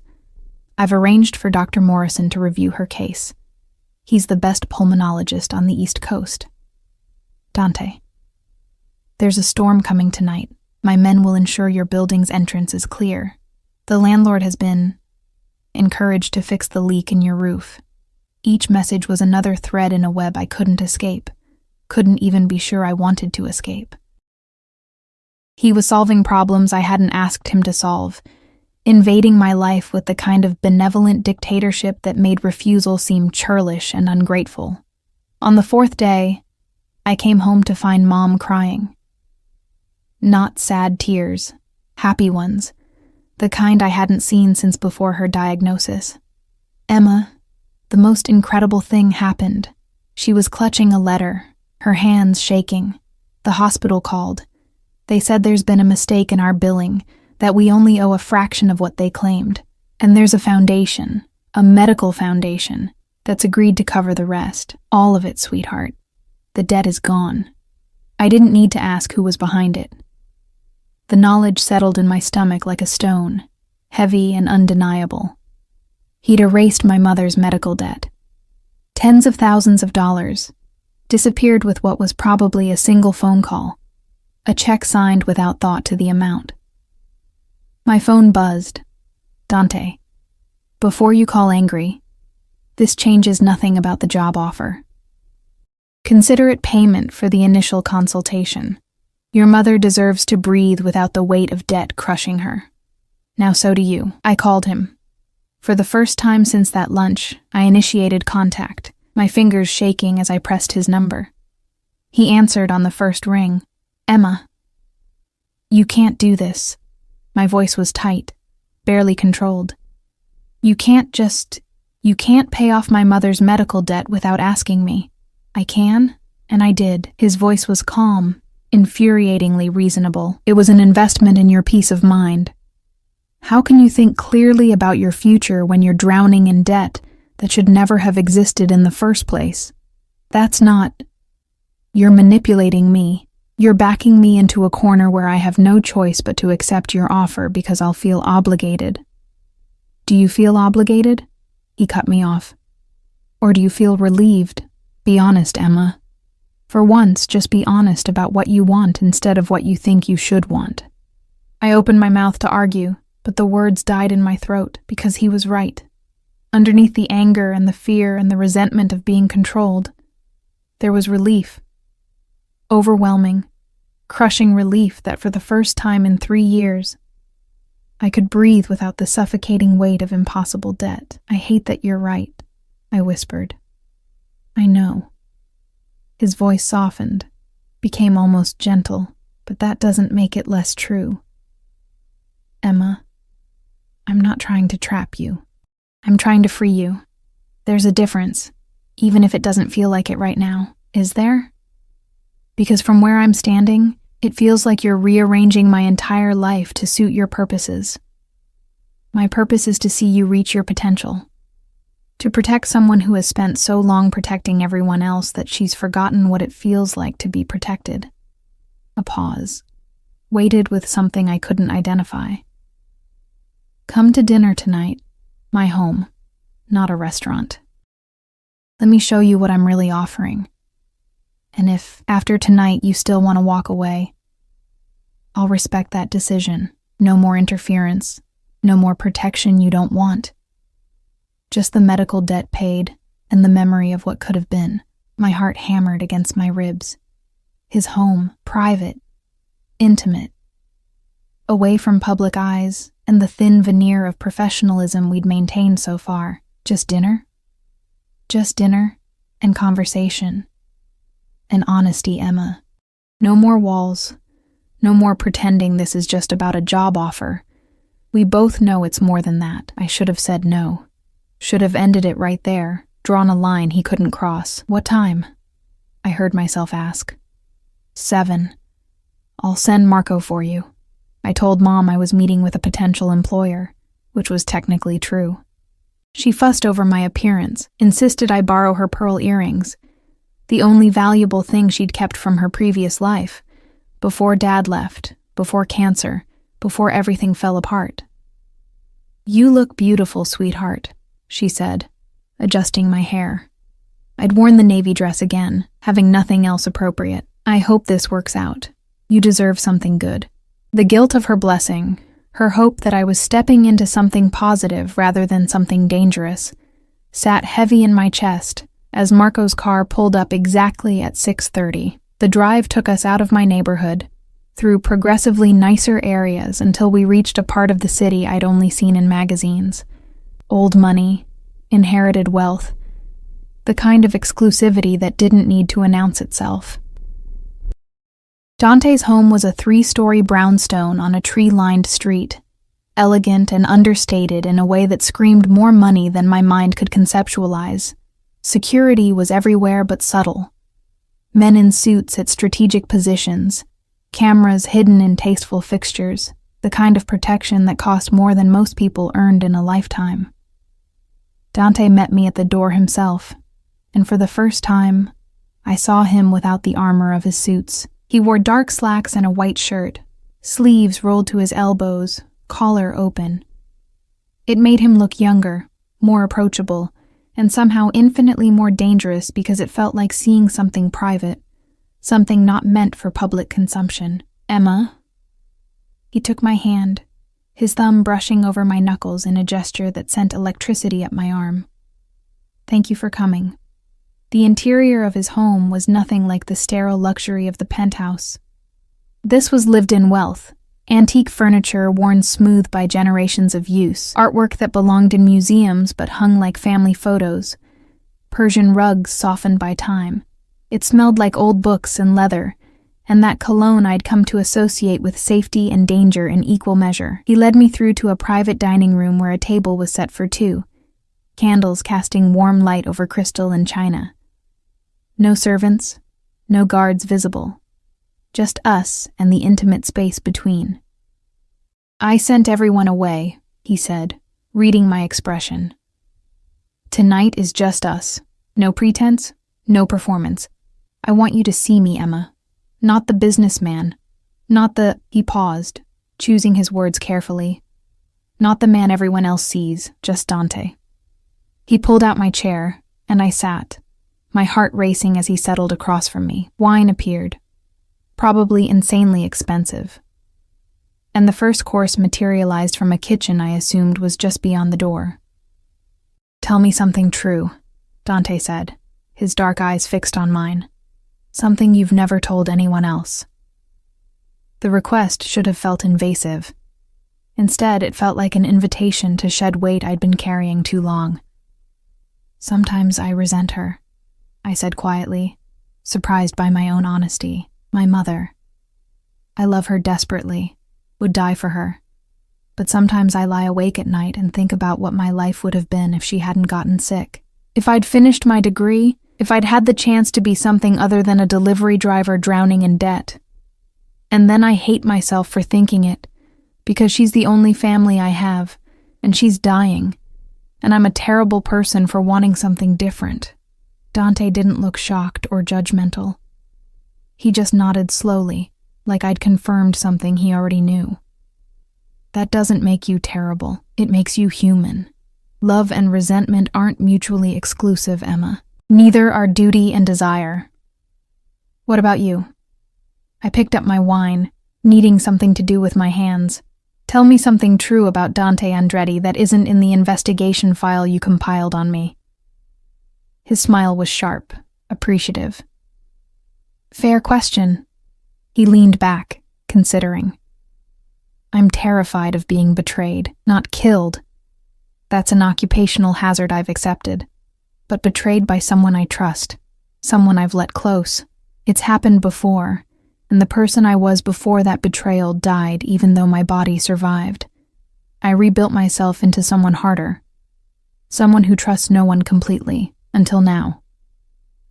I've arranged for Dr. Morrison to review her case. He's the best pulmonologist on the East Coast. Dante. There's a storm coming tonight. My men will ensure your building's entrance is clear. The landlord has been encouraged to fix the leak in your roof. Each message was another thread in a web I couldn't escape. Couldn't even be sure I wanted to escape. He was solving problems I hadn't asked him to solve, invading my life with the kind of benevolent dictatorship that made refusal seem churlish and ungrateful. On the fourth day, I came home to find Mom crying. Not sad tears, happy ones, the kind I hadn't seen since before her diagnosis. Emma, the most incredible thing happened. She was clutching a letter, her hands shaking. The hospital called. They said there's been a mistake in our billing, that we only owe a fraction of what they claimed. And there's a foundation, a medical foundation, that's agreed to cover the rest. All of it, sweetheart. The debt is gone. I didn't need to ask who was behind it. The knowledge settled in my stomach like a stone, heavy and undeniable. He'd erased my mother's medical debt. Tens of thousands of dollars. Disappeared with what was probably a single phone call. A check signed without thought to the amount. My phone buzzed. Dante. Before you call angry, this changes nothing about the job offer. Consider it payment for the initial consultation. Your mother deserves to breathe without the weight of debt crushing her. Now so do you. I called him. For the first time since that lunch, I initiated contact, my fingers shaking as I pressed his number. He answered on the first ring. Emma. You can't do this. My voice was tight, barely controlled. You can't pay off my mother's medical debt without asking me. I can, and I did. His voice was calm, infuriatingly reasonable. It was an investment in your peace of mind. How can you think clearly about your future when you're drowning in debt that should never have existed in the first place? That's not... You're manipulating me. You're backing me into a corner where I have no choice but to accept your offer because I'll feel obligated. Do you feel obligated? He cut me off. Or do you feel relieved? Be honest, Emma. For once, just be honest about what you want instead of what you think you should want. I opened my mouth to argue, but the words died in my throat because he was right. Underneath the anger and the fear and the resentment of being controlled, there was relief. Overwhelming, crushing relief that for the first time in 3 years, I could breathe without the suffocating weight of impossible debt. I hate that you're right, I whispered. I know. His voice softened, became almost gentle, but that doesn't make it less true. Emma, I'm not trying to trap you. I'm trying to free you. There's a difference, even if it doesn't feel like it right now. Is there? Because from where I'm standing, it feels like you're rearranging my entire life to suit your purposes. My purpose is to see you reach your potential. To protect someone who has spent so long protecting everyone else that she's forgotten what it feels like to be protected. A pause, weighted with something I couldn't identify. Come to dinner tonight, my home, not a restaurant. Let me show you what I'm really offering. And if, after tonight, you still want to walk away, I'll respect that decision. No more interference, no more protection you don't want. Just the medical debt paid and the memory of what could have been. My heart hammered against my ribs. His home, private, intimate. Away from public eyes and the thin veneer of professionalism we'd maintained so far. Just dinner? Just dinner and conversation. And honesty, Emma. No more walls. No more pretending this is just about a job offer. We both know it's more than that. I should have said no. Should have ended it right there, drawn a line he couldn't cross. What time? I heard myself ask. 7. I'll send Marco for you. I told Mom I was meeting with a potential employer, which was technically true. She fussed over my appearance, insisted I borrow her pearl earrings, the only valuable thing she'd kept from her previous life, before Dad left, before cancer, before everything fell apart. You look beautiful, sweetheart, she said, adjusting my hair. I'd worn the navy dress again, having nothing else appropriate. I hope this works out. You deserve something good. The guilt of her blessing, her hope that I was stepping into something positive rather than something dangerous, sat heavy in my chest as Marco's car pulled up exactly at 6:30. The drive took us out of my neighborhood, through progressively nicer areas until we reached a part of the city I'd only seen in magazines. Old money, inherited wealth, the kind of exclusivity that didn't need to announce itself. Dante's home was a 3-story brownstone on a tree-lined street, elegant and understated in a way that screamed more money than my mind could conceptualize. Security was everywhere but subtle. Men in suits at strategic positions, cameras hidden in tasteful fixtures, the kind of protection that cost more than most people earned in a lifetime. Dante met me at the door himself, and for the first time, I saw him without the armor of his suits. He wore dark slacks and a white shirt, sleeves rolled to his elbows, collar open. It made him look younger, more approachable, and somehow infinitely more dangerous because it felt like seeing something private, something not meant for public consumption. Emma? He took my hand, his thumb brushing over my knuckles in a gesture that sent electricity up my arm. Thank you for coming. The interior of his home was nothing like the sterile luxury of the penthouse. This was lived-in wealth, antique furniture worn smooth by generations of use, artwork that belonged in museums but hung like family photos, Persian rugs softened by time. It smelled like old books and leather, and that cologne I'd come to associate with safety and danger in equal measure. He led me through to a private dining room where a table was set for two, candles casting warm light over crystal and china. No servants, no guards visible. Just us and the intimate space between. "I sent everyone away," he said, reading my expression. "Tonight is just us. No pretense, no performance. I want you to see me, Emma. Not the businessman. Not the—" He paused, choosing his words carefully. "Not the man everyone else sees, just Dante." He pulled out my chair, and I sat, my heart racing as he settled across from me. Wine appeared. Probably insanely expensive. And the first course materialized from a kitchen I assumed was just beyond the door. "Tell me something true," Dante said, his dark eyes fixed on mine. "Something you've never told anyone else." The request should have felt invasive. Instead, it felt like an invitation to shed weight I'd been carrying too long. "Sometimes I resent her," I said quietly, surprised by my own honesty. "My mother. I love her desperately, would die for her. But sometimes I lie awake at night and think about what my life would have been if she hadn't gotten sick. If I'd finished my degree, if I'd had the chance to be something other than a delivery driver drowning in debt. And then I hate myself for thinking it, because she's the only family I have, and she's dying, and I'm a terrible person for wanting something different." Dante didn't look shocked or judgmental. He just nodded slowly, like I'd confirmed something he already knew. "That doesn't make you terrible. It makes you human. Love and resentment aren't mutually exclusive, Emma. Neither are duty and desire. What about you?" I picked up my wine, needing something to do with my hands. "Tell me something true about Dante Andretti that isn't in the investigation file you compiled on me." His smile was sharp, appreciative. "Fair question." He leaned back, considering. "I'm terrified of being betrayed, not killed. That's an occupational hazard I've accepted. But betrayed by someone I trust, someone I've let close. It's happened before, and the person I was before that betrayal died even though my body survived. I rebuilt myself into someone harder, someone who trusts no one completely, until now.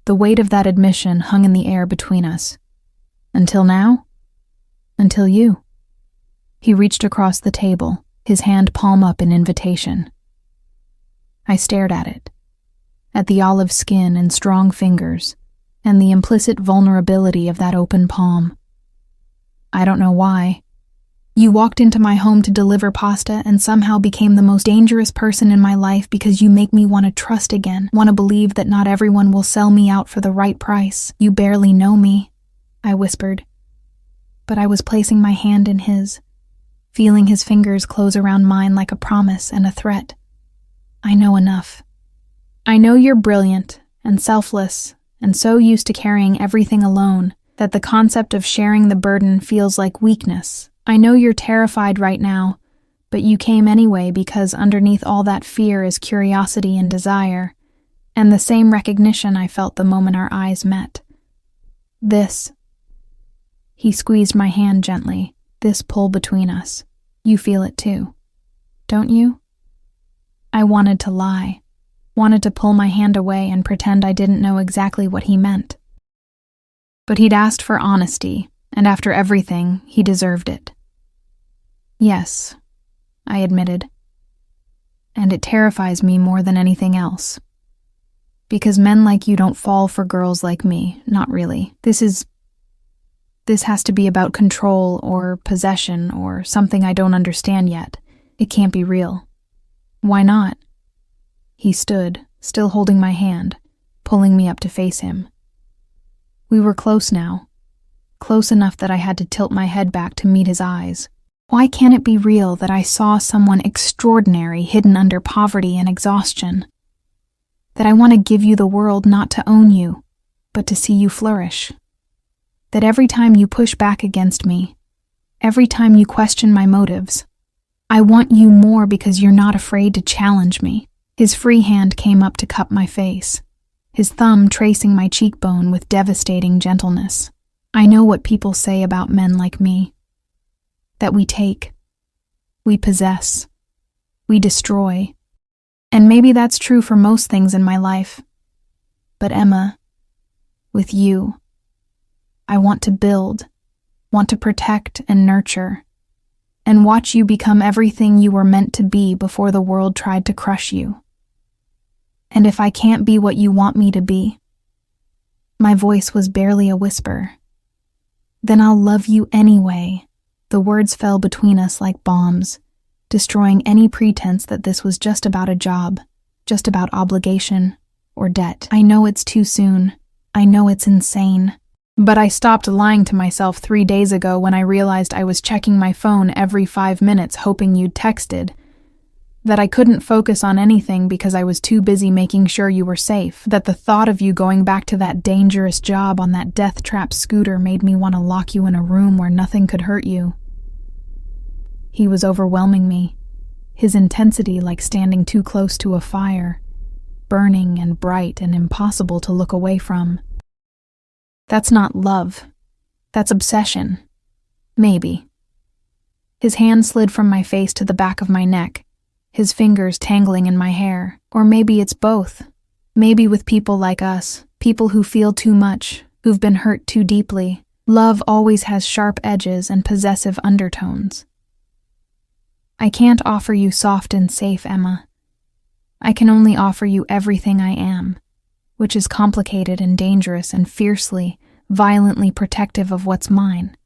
The weight of that admission hung in the air between us. Until now? Until you." He reached across the table, his hand palm up in invitation. I stared at it, at the olive skin and strong fingers, and the implicit vulnerability of that open palm. "I don't know why. You walked into my home to deliver pasta and somehow became the most dangerous person in my life because you make me want to trust again, want to believe that not everyone will sell me out for the right price. You barely know me," I whispered. But I was placing my hand in his, feeling his fingers close around mine like a promise and a threat. "I know enough. I know you're brilliant and selfless and so used to carrying everything alone that the concept of sharing the burden feels like weakness. I know you're terrified right now, but you came anyway because underneath all that fear is curiosity and desire, and the same recognition I felt the moment our eyes met. This," he squeezed my hand gently, "this pull between us. You feel it too, don't you?" I wanted to lie, wanted to pull my hand away and pretend I didn't know exactly what he meant. But he'd asked for honesty, and after everything, he deserved it. "Yes," I admitted. "And it terrifies me more than anything else. Because men like you don't fall for girls like me, not really. This has to be about control or possession or something I don't understand yet. It can't be real." "Why not?" He stood, still holding my hand, pulling me up to face him. We were close now, close enough that I had to tilt my head back to meet his eyes. Why can't it be real that I saw someone extraordinary hidden under poverty and exhaustion? That I want to give you the world not to own you, but to see you flourish. That every time you push back against me, every time you question my motives, I want you more because you're not afraid to challenge me. His free hand came up to cup my face, his thumb tracing my cheekbone with devastating gentleness. I know what people say about men like me. That we take, we possess, we destroy. And maybe that's true for most things in my life. But Emma, with you, I want to build, want to protect and nurture, and watch you become everything you were meant to be before the world tried to crush you. And if I can't be what you want me to be, my voice was barely a whisper, then I'll love you anyway. The words fell between us like bombs, destroying any pretense that this was just about a job, just about obligation or debt. I know it's too soon. I know it's insane. But I stopped lying to myself 3 days ago when I realized I was checking my phone every 5 minutes hoping you'd texted. That I couldn't focus on anything because I was too busy making sure you were safe. That the thought of you going back to that dangerous job on that death trap scooter made me want to lock you in a room where nothing could hurt you. He was overwhelming me, his intensity like standing too close to a fire, burning and bright and impossible to look away from. That's not love. That's obsession. Maybe. His hand slid from my face to the back of my neck, his fingers tangling in my hair. Or maybe it's both. Maybe with people like us, people who feel too much, who've been hurt too deeply, love always has sharp edges and possessive undertones. I can't offer you soft and safe, Emma. I can only offer you everything I am, which is complicated and dangerous and fiercely, violently protective of what's mine.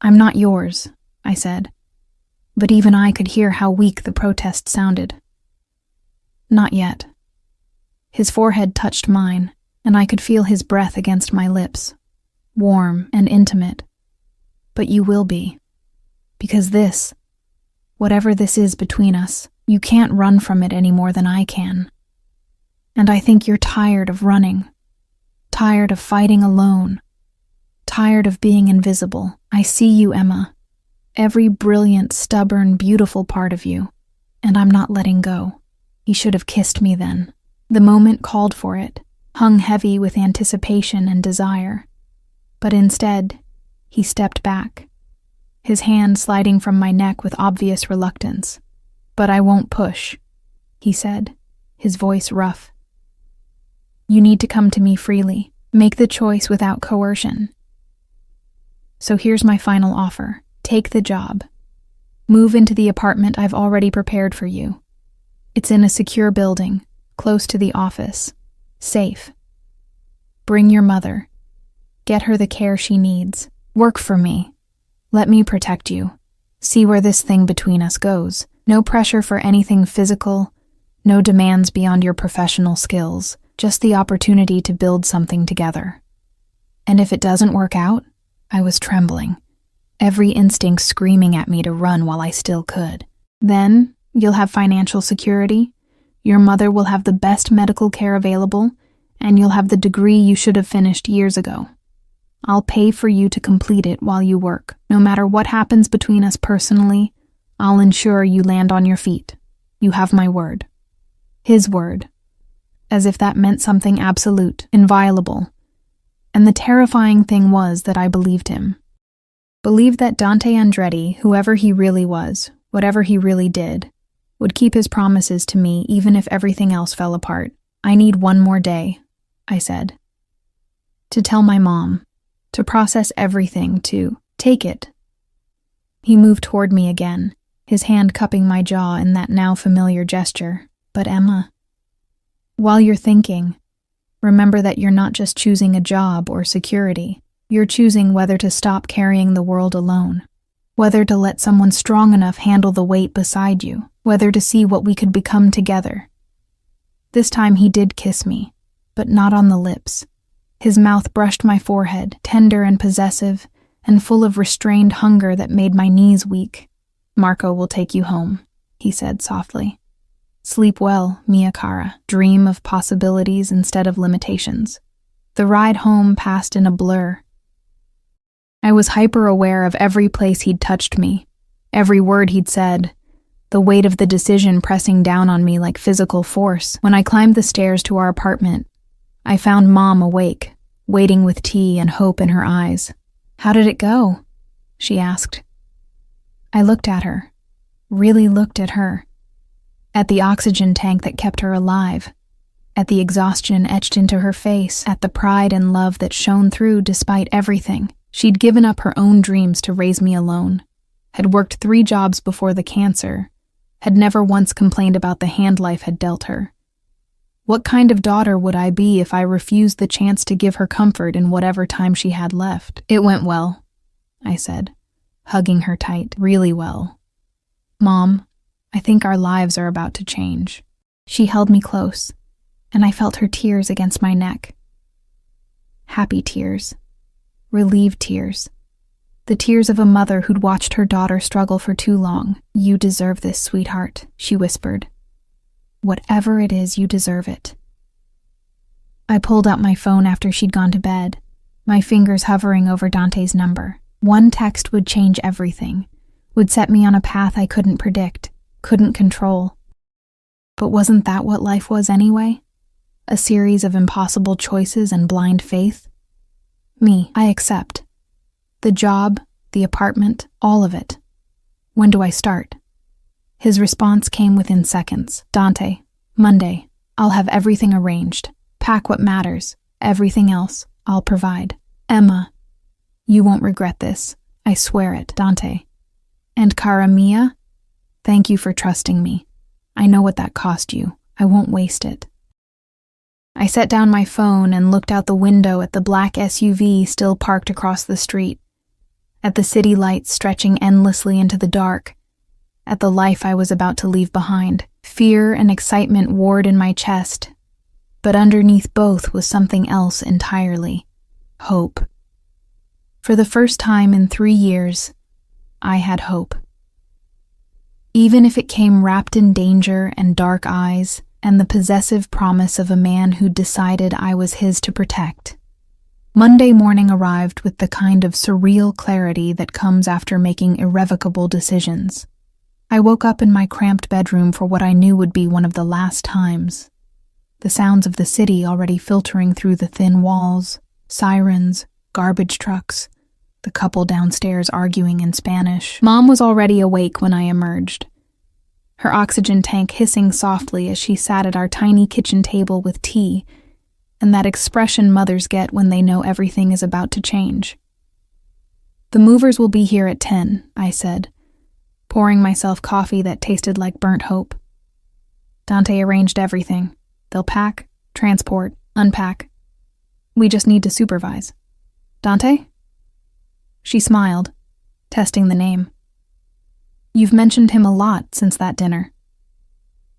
I'm not yours, I said. But even I could hear how weak the protest sounded. Not yet. His forehead touched mine, and I could feel his breath against my lips, warm and intimate. But you will be. Because this, whatever this is between us, you can't run from it any more than I can. And I think you're tired of running, tired of fighting alone, tired of being invisible. I see you, Emma. Every brilliant, stubborn, beautiful part of you, and I'm not letting go. He should have kissed me then. The moment called for it, hung heavy with anticipation and desire. But instead, he stepped back, his hand sliding from my neck with obvious reluctance. But I won't push, he said, his voice rough. You need to come to me freely, make the choice without coercion. So here's my final offer. Take the job. Move into the apartment I've already prepared for you. It's in a secure building, close to the office. Safe. Bring your mother. Get her the care she needs. Work for me. Let me protect you. See where this thing between us goes. No pressure for anything physical, no demands beyond your professional skills, just the opportunity to build something together. And if it doesn't work out, I was trembling, every instinct screaming at me to run while I still could. Then, you'll have financial security, your mother will have the best medical care available, and you'll have the degree you should have finished years ago. I'll pay for you to complete it while you work. No matter what happens between us personally, I'll ensure you land on your feet. You have my word. His word. As if that meant something absolute, inviolable. And the terrifying thing was that I believed him. Believed that Dante Andretti, whoever he really was, whatever he really did, would keep his promises to me even if everything else fell apart. I need one more day, I said. To tell my mom, to process everything, to take it. He moved toward me again, his hand cupping my jaw in that now familiar gesture. But Emma, while you're thinking, remember that you're not just choosing a job or security. You're choosing whether to stop carrying the world alone, whether to let someone strong enough handle the weight beside you, whether to see what we could become together. This time he did kiss me, but not on the lips. His mouth brushed my forehead, tender and possessive, and full of restrained hunger that made my knees weak. Marco will take you home, he said softly. Sleep well, Mia Cara. Dream of possibilities instead of limitations. The ride home passed in a blur. I was hyper-aware of every place he'd touched me, every word he'd said, the weight of the decision pressing down on me like physical force. When I climbed the stairs to our apartment, I found Mom awake, waiting with tea and hope in her eyes. "How did it go?" she asked. I looked at her, really looked at her, at the oxygen tank that kept her alive, at the exhaustion etched into her face, at the pride and love that shone through despite everything. She'd given up her own dreams to raise me alone, had worked 3 jobs before the cancer, had never once complained about the hand life had dealt her. What kind of daughter would I be if I refused the chance to give her comfort in whatever time she had left? "It went well," I said, hugging her tight. "Really well. Mom, I think our lives are about to change." She held me close, and I felt her tears against my neck. Happy tears. Relieved tears. The tears of a mother who'd watched her daughter struggle for too long. "You deserve this, sweetheart," she whispered. "Whatever it is, you deserve it." I pulled out my phone after she'd gone to bed, my fingers hovering over Dante's number. One text would change everything, would set me on a path I couldn't predict, couldn't control. But wasn't that what life was anyway? A series of impossible choices and blind faith? Me, I accept. The job, the apartment, all of it. When do I start? His response came within seconds. "Dante, Monday. I'll have everything arranged. Pack what matters. Everything else, I'll provide. Emma, you won't regret this. I swear it, Dante. And Cara Mia, thank you for trusting me. I know what that cost you. I won't waste it." I set down my phone and looked out the window at the black SUV still parked across the street, at the city lights stretching endlessly into the dark, at the life I was about to leave behind. Fear and excitement warred in my chest, but underneath both was something else entirely. Hope. For the first time in 3 years, I had hope. Even if it came wrapped in danger and dark eyes and the possessive promise of a man who decided I was his to protect. Monday morning arrived with the kind of surreal clarity that comes after making irrevocable decisions. I woke up in my cramped bedroom for what I knew would be one of the last times. The sounds of the city already filtering through the thin walls, sirens, garbage trucks, the couple downstairs arguing in Spanish. Mom was already awake when I emerged, her oxygen tank hissing softly as she sat at our tiny kitchen table with tea, and that expression mothers get when they know everything is about to change. "The movers will be here at 10, I said, pouring myself coffee that tasted like burnt hope. Dante arranged everything. They'll pack, transport, unpack. We just need to supervise. Dante?" She smiled, testing the name. "You've mentioned him a lot since that dinner.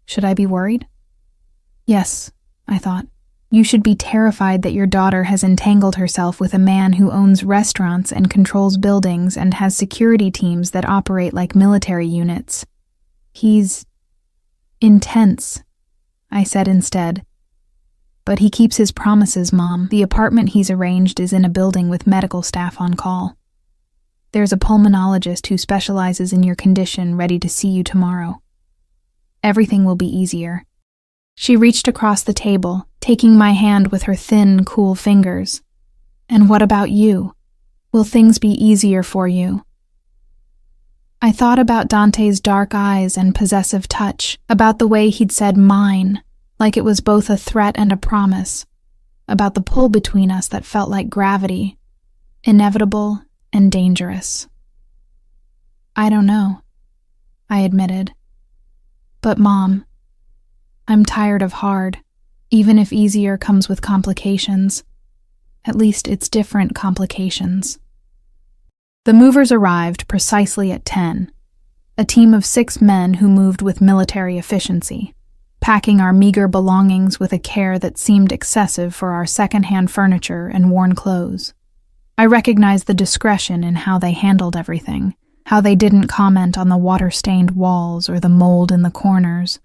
Should I be worried?" "Yes," I thought. "You should be terrified that your daughter has entangled herself with a man who owns restaurants and controls buildings and has security teams that operate like military units. He's intense," I said instead. "But he keeps his promises, Mom. The apartment he's arranged is in a building with medical staff on call. There's a pulmonologist who specializes in your condition ready to see you tomorrow. Everything will be easier." She reached across the table, taking my hand with her thin, cool fingers. "And what about you? Will things be easier for you?" I thought about Dante's dark eyes and possessive touch, about the way he'd said mine, like it was both a threat and a promise, about the pull between us that felt like gravity, inevitable and dangerous. "I don't know," I admitted. "But Mom, I'm tired of hard, even if easier comes with complications. At least it's different complications." The movers arrived precisely at 10, a team of 6 men who moved with military efficiency, packing our meager belongings with a care that seemed excessive for our second-hand furniture and worn clothes. I recognized the discretion in how they handled everything, how they didn't comment on the water-stained walls or the mold in the corners,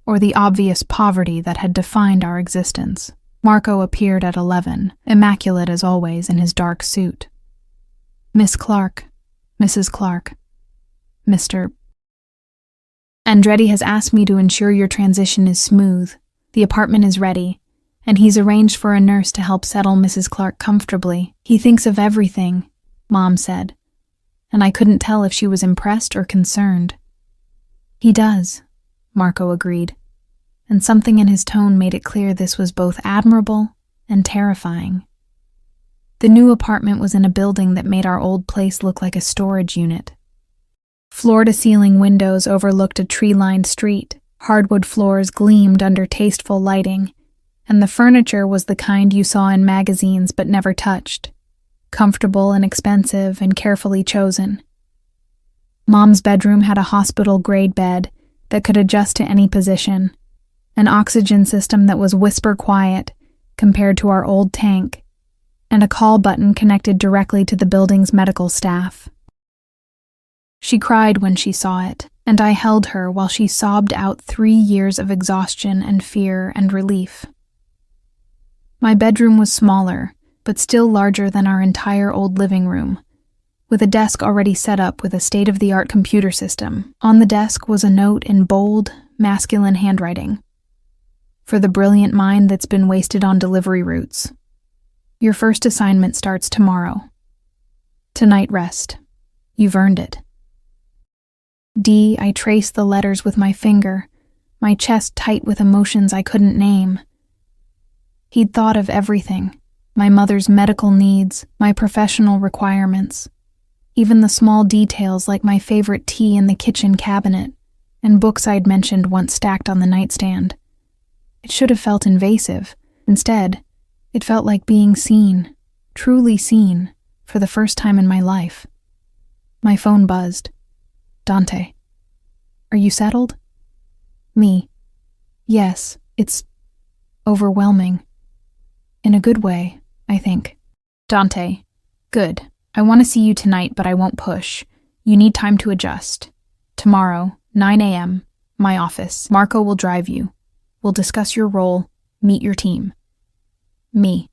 or the obvious poverty that had defined our existence. Marco appeared at 11, immaculate as always in his dark suit. "Miss Clark, Mrs. Clark, Mr. Andretti has asked me to ensure your transition is smooth. The apartment is ready, and he's arranged for a nurse to help settle Mrs. Clark comfortably. He thinks of everything," Mom said, and I couldn't tell if she was impressed or concerned. "He does," Marco agreed, and something in his tone made it clear this was both admirable and terrifying. The new apartment was in a building that made our old place look like a storage unit. Floor-to-ceiling windows overlooked a tree-lined street, hardwood floors gleamed under tasteful lighting, and the furniture was the kind you saw in magazines but never touched, comfortable and expensive and carefully chosen. Mom's bedroom had a hospital-grade bed that could adjust to any position, an oxygen system that was whisper-quiet compared to our old tank, and a call button connected directly to the building's medical staff. She cried when she saw it, and I held her while she sobbed out 3 years of exhaustion and fear and relief. My bedroom was smaller, but still larger than our entire old living room, with a desk already set up with a state-of-the-art computer system. On the desk was a note in bold, masculine handwriting. "For the brilliant mind that's been wasted on delivery routes. Your first assignment starts tomorrow. Tonight rest. You've earned it." I traced the letters with my finger, my chest tight with emotions I couldn't name. He'd thought of everything, my mother's medical needs, my professional requirements, even the small details like my favorite tea in the kitchen cabinet and books I'd mentioned once stacked on the nightstand. It should have felt invasive. Instead, it felt like being seen, truly seen, for the first time in my life. My phone buzzed. "Dante, are you settled?" Me. "Yes, it's overwhelming. In a good way, I think." "Dante, good. I want to see you tonight, but I won't push. You need time to adjust. Tomorrow, 9 a.m., my office. Marco will drive you. We'll discuss your role, meet your team." Me.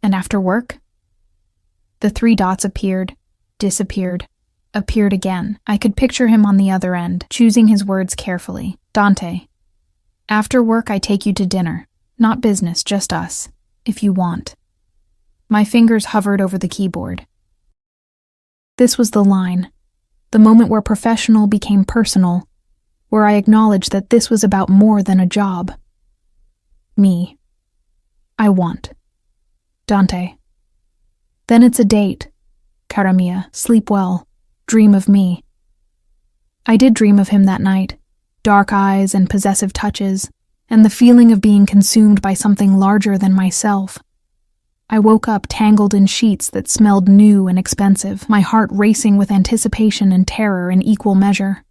"And after work?" The 3 dots appeared, disappeared, appeared again. I could picture him on the other end, choosing his words carefully. "Dante, after work I take you to dinner. Not business, just us, if you want." My fingers hovered over the keyboard. This was the line, the moment where professional became personal, where I acknowledged that this was about more than a job. Me. "I want. Dante." "Then it's a date. Cara mia, sleep well. Dream of me." I did dream of him that night, dark eyes and possessive touches, and the feeling of being consumed by something larger than myself. I woke up tangled in sheets that smelled new and expensive, my heart racing with anticipation and terror in equal measure.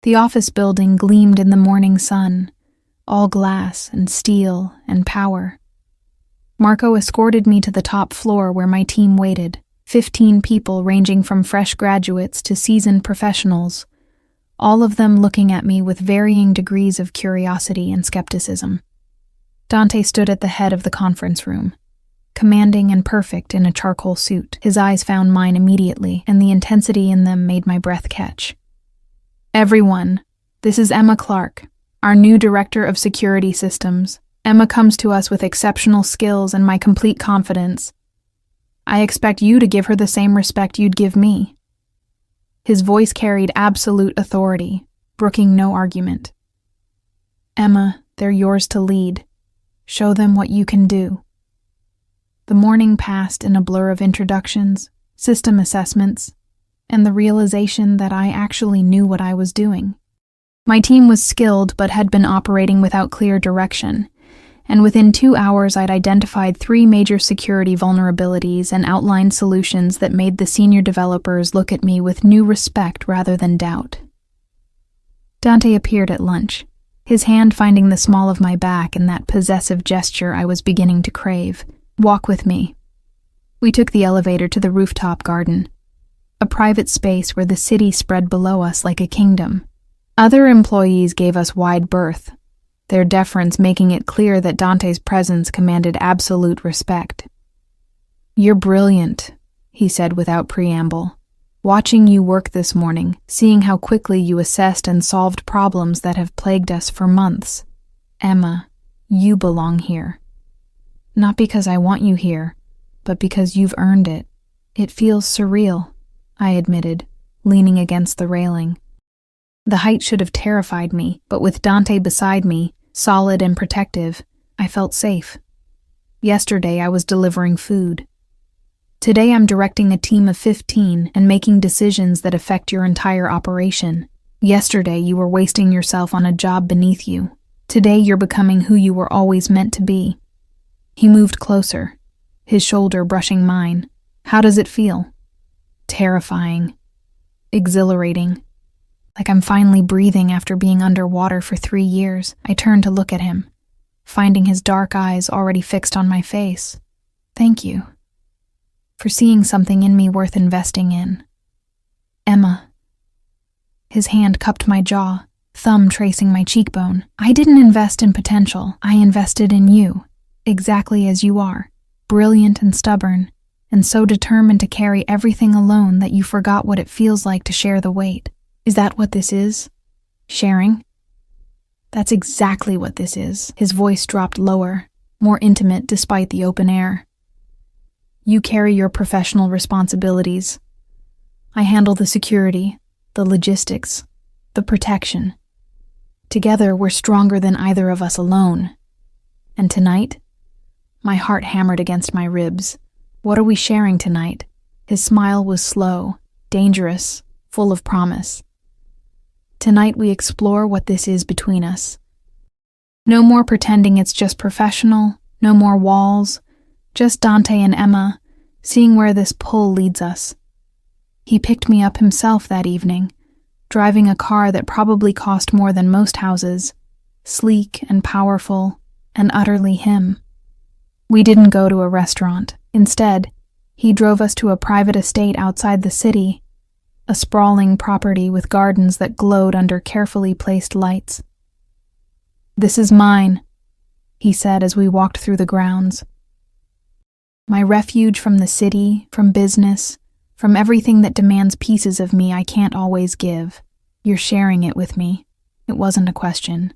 The office building gleamed in the morning sun, all glass and steel and power. Marco escorted me to the top floor where my team waited, 15 people ranging from fresh graduates to seasoned professionals, all of them looking at me with varying degrees of curiosity and skepticism. Dante stood at the head of the conference room, commanding and perfect in a charcoal suit. His eyes found mine immediately, and the intensity in them made my breath catch. "Everyone, this is Emma Clark, our new Director of Security Systems. Emma comes to us with exceptional skills and my complete confidence. I expect you to give her the same respect you'd give me." His voice carried absolute authority, brooking no argument. "Emma, they're yours to lead. Show them what you can do." The morning passed in a blur of introductions, system assessments, and the realization that I actually knew what I was doing. My team was skilled but had been operating without clear direction, and within 2 hours I'd identified 3 major security vulnerabilities and outlined solutions that made the senior developers look at me with new respect rather than doubt. Dante appeared at lunch, his hand finding the small of my back in that possessive gesture I was beginning to crave. "Walk with me." We took the elevator to the rooftop garden, a private space where the city spread below us like a kingdom. Other employees gave us wide berth, their deference making it clear that Dante's presence commanded absolute respect. "You're brilliant," he said without preamble. "Watching you work this morning, seeing how quickly you assessed and solved problems that have plagued us for months. Emma, you belong here. Not because I want you here, but because you've earned it." "It feels surreal," I admitted, leaning against the railing. The height should have terrified me, but with Dante beside me, solid and protective, I felt safe. Yesterday I was delivering food. Today I'm directing a team of 15 and making decisions that affect your entire operation. Yesterday you were wasting yourself on a job beneath you. Today you're becoming who you were always meant to be. He moved closer, his shoulder brushing mine. "How does it feel?" "Terrifying. Exhilarating. Like I'm finally breathing after being underwater for 3 years." I turned to look at him, finding his dark eyes already fixed on my face. "Thank you for seeing something in me worth investing in. Emma." His hand cupped my jaw, thumb tracing my cheekbone. "I didn't invest in potential. I invested in you, exactly as you are, brilliant and stubborn, and so determined to carry everything alone that you forgot what it feels like to share the weight. Is that what this is? Sharing?" "That's exactly what this is." His voice dropped lower, more intimate despite the open air. "You carry your professional responsibilities. I handle the security, the logistics, the protection. Together we're stronger than either of us alone. And tonight?" My heart hammered against my ribs. "What are we sharing tonight?" His smile was slow, dangerous, full of promise. "Tonight we explore what this is between us. No more pretending it's just professional, no more walls, just Dante and Emma, seeing where this pull leads us." He picked me up himself that evening, driving a car that probably cost more than most houses, sleek and powerful, and utterly him. We didn't go to a restaurant. Instead, he drove us to a private estate outside the city, a sprawling property with gardens that glowed under carefully placed lights. "This is mine," he said as we walked through the grounds. "My refuge from the city, from business, from everything that demands pieces of me I can't always give. You're sharing it with me." It wasn't a question.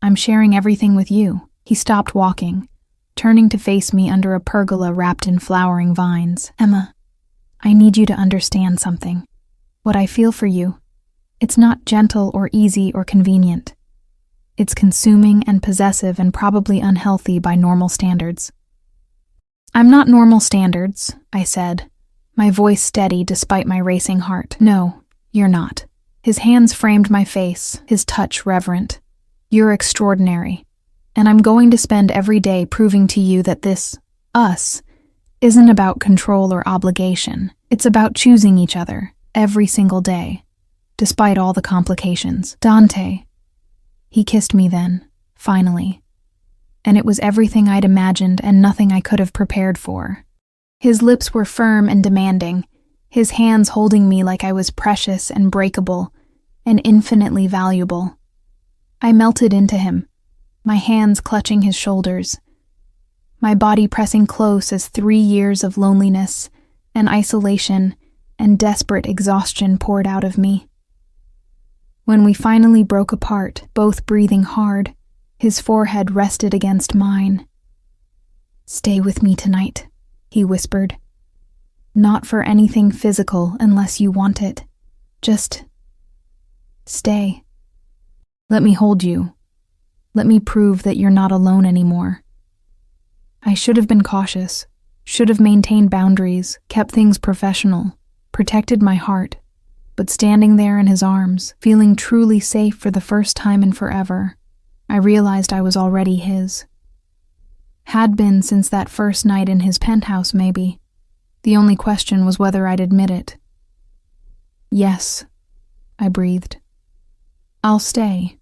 "I'm sharing everything with you." He stopped walking, turning to face me under a pergola wrapped in flowering vines. "Emma, I need you to understand something. What I feel for you, it's not gentle or easy or convenient. It's consuming and possessive and probably unhealthy by normal standards." "I'm not normal standards," I said, my voice steady despite my racing heart. "No, you're not." His hands framed my face, his touch reverent. "You're extraordinary, and I'm going to spend every day proving to you that this, us, isn't about control or obligation. It's about choosing each other, every single day, despite all the complications." "Dante." He kissed me then, finally, and it was everything I'd imagined and nothing I could have prepared for. His lips were firm and demanding, his hands holding me like I was precious and breakable and infinitely valuable. I melted into him, my hands clutching his shoulders, my body pressing close as 3 years of loneliness and isolation and desperate exhaustion poured out of me. When we finally broke apart, both breathing hard, his forehead rested against mine. "Stay with me tonight," he whispered. "Not for anything physical unless you want it. Just stay. Let me hold you. Let me prove that you're not alone anymore." I should have been cautious, should have maintained boundaries, kept things professional, protected my heart, but standing there in his arms, feeling truly safe for the first time in forever, I realized I was already his. Had been since that first night in his penthouse, maybe. The only question was whether I'd admit it. "Yes," I breathed. "I'll stay."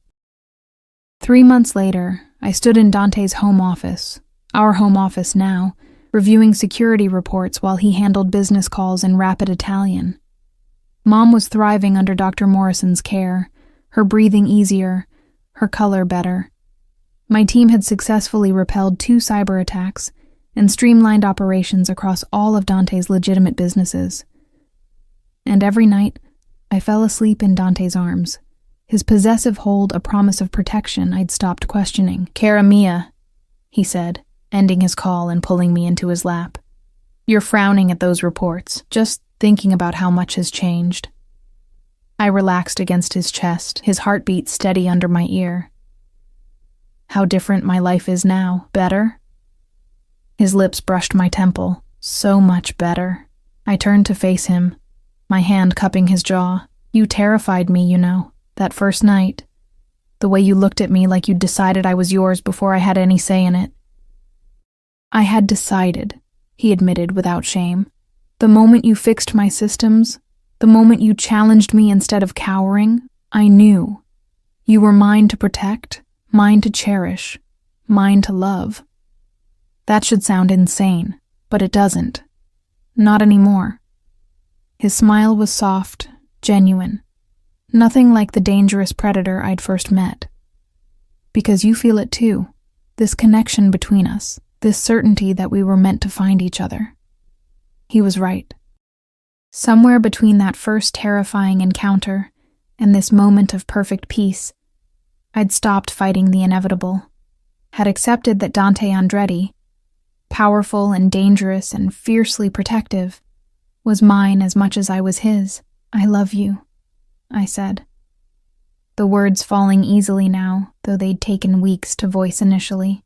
3 months later, I stood in Dante's home office, our home office now, reviewing security reports while he handled business calls in rapid Italian. Mom was thriving under Dr. Morrison's care, her breathing easier, her color better. My team had successfully repelled 2 cyber attacks and streamlined operations across all of Dante's legitimate businesses. And every night, I fell asleep in Dante's arms, his possessive hold a promise of protection I'd stopped questioning. "Cara mia," he said, ending his call and pulling me into his lap. "You're frowning at those reports, just thinking about how much has changed." I relaxed against his chest, his heartbeat steady under my ear. "How different my life is now. Better?" His lips brushed my temple. "So much better." I turned to face him, my hand cupping his jaw. "You terrified me, you know, that first night. The way you looked at me like you'd decided I was yours before I had any say in it." "I had decided," he admitted without shame. "The moment you fixed my systems, the moment you challenged me instead of cowering, I knew. You were mine to protect, mine to cherish, mine to love." That should sound insane, but it doesn't. Not anymore. His smile was soft, genuine. Nothing like the dangerous predator I'd first met. "Because you feel it too, this connection between us, this certainty that we were meant to find each other." He was right. Somewhere between that first terrifying encounter and this moment of perfect peace, I'd stopped fighting the inevitable, had accepted that Dante Andretti, powerful and dangerous and fiercely protective, was mine as much as I was his. "I love you," I said. The words falling easily now, though they'd taken weeks to voice initially.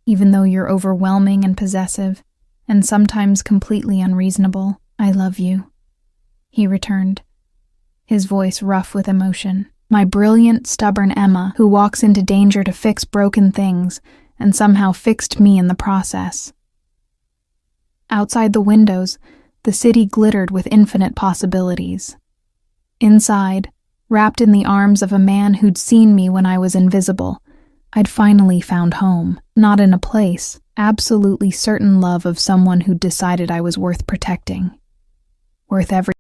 "Even though you're overwhelming and possessive, and sometimes completely unreasonable, I love you," he returned, his voice rough with emotion. "My brilliant, stubborn Emma, who walks into danger to fix broken things, and somehow fixed me in the process." Outside the windows, the city glittered with infinite possibilities. Inside, wrapped in the arms of a man who'd seen me when I was invisible, I'd finally found home, not in a place, absolutely certain love of someone who'd decided I was worth protecting. Worth every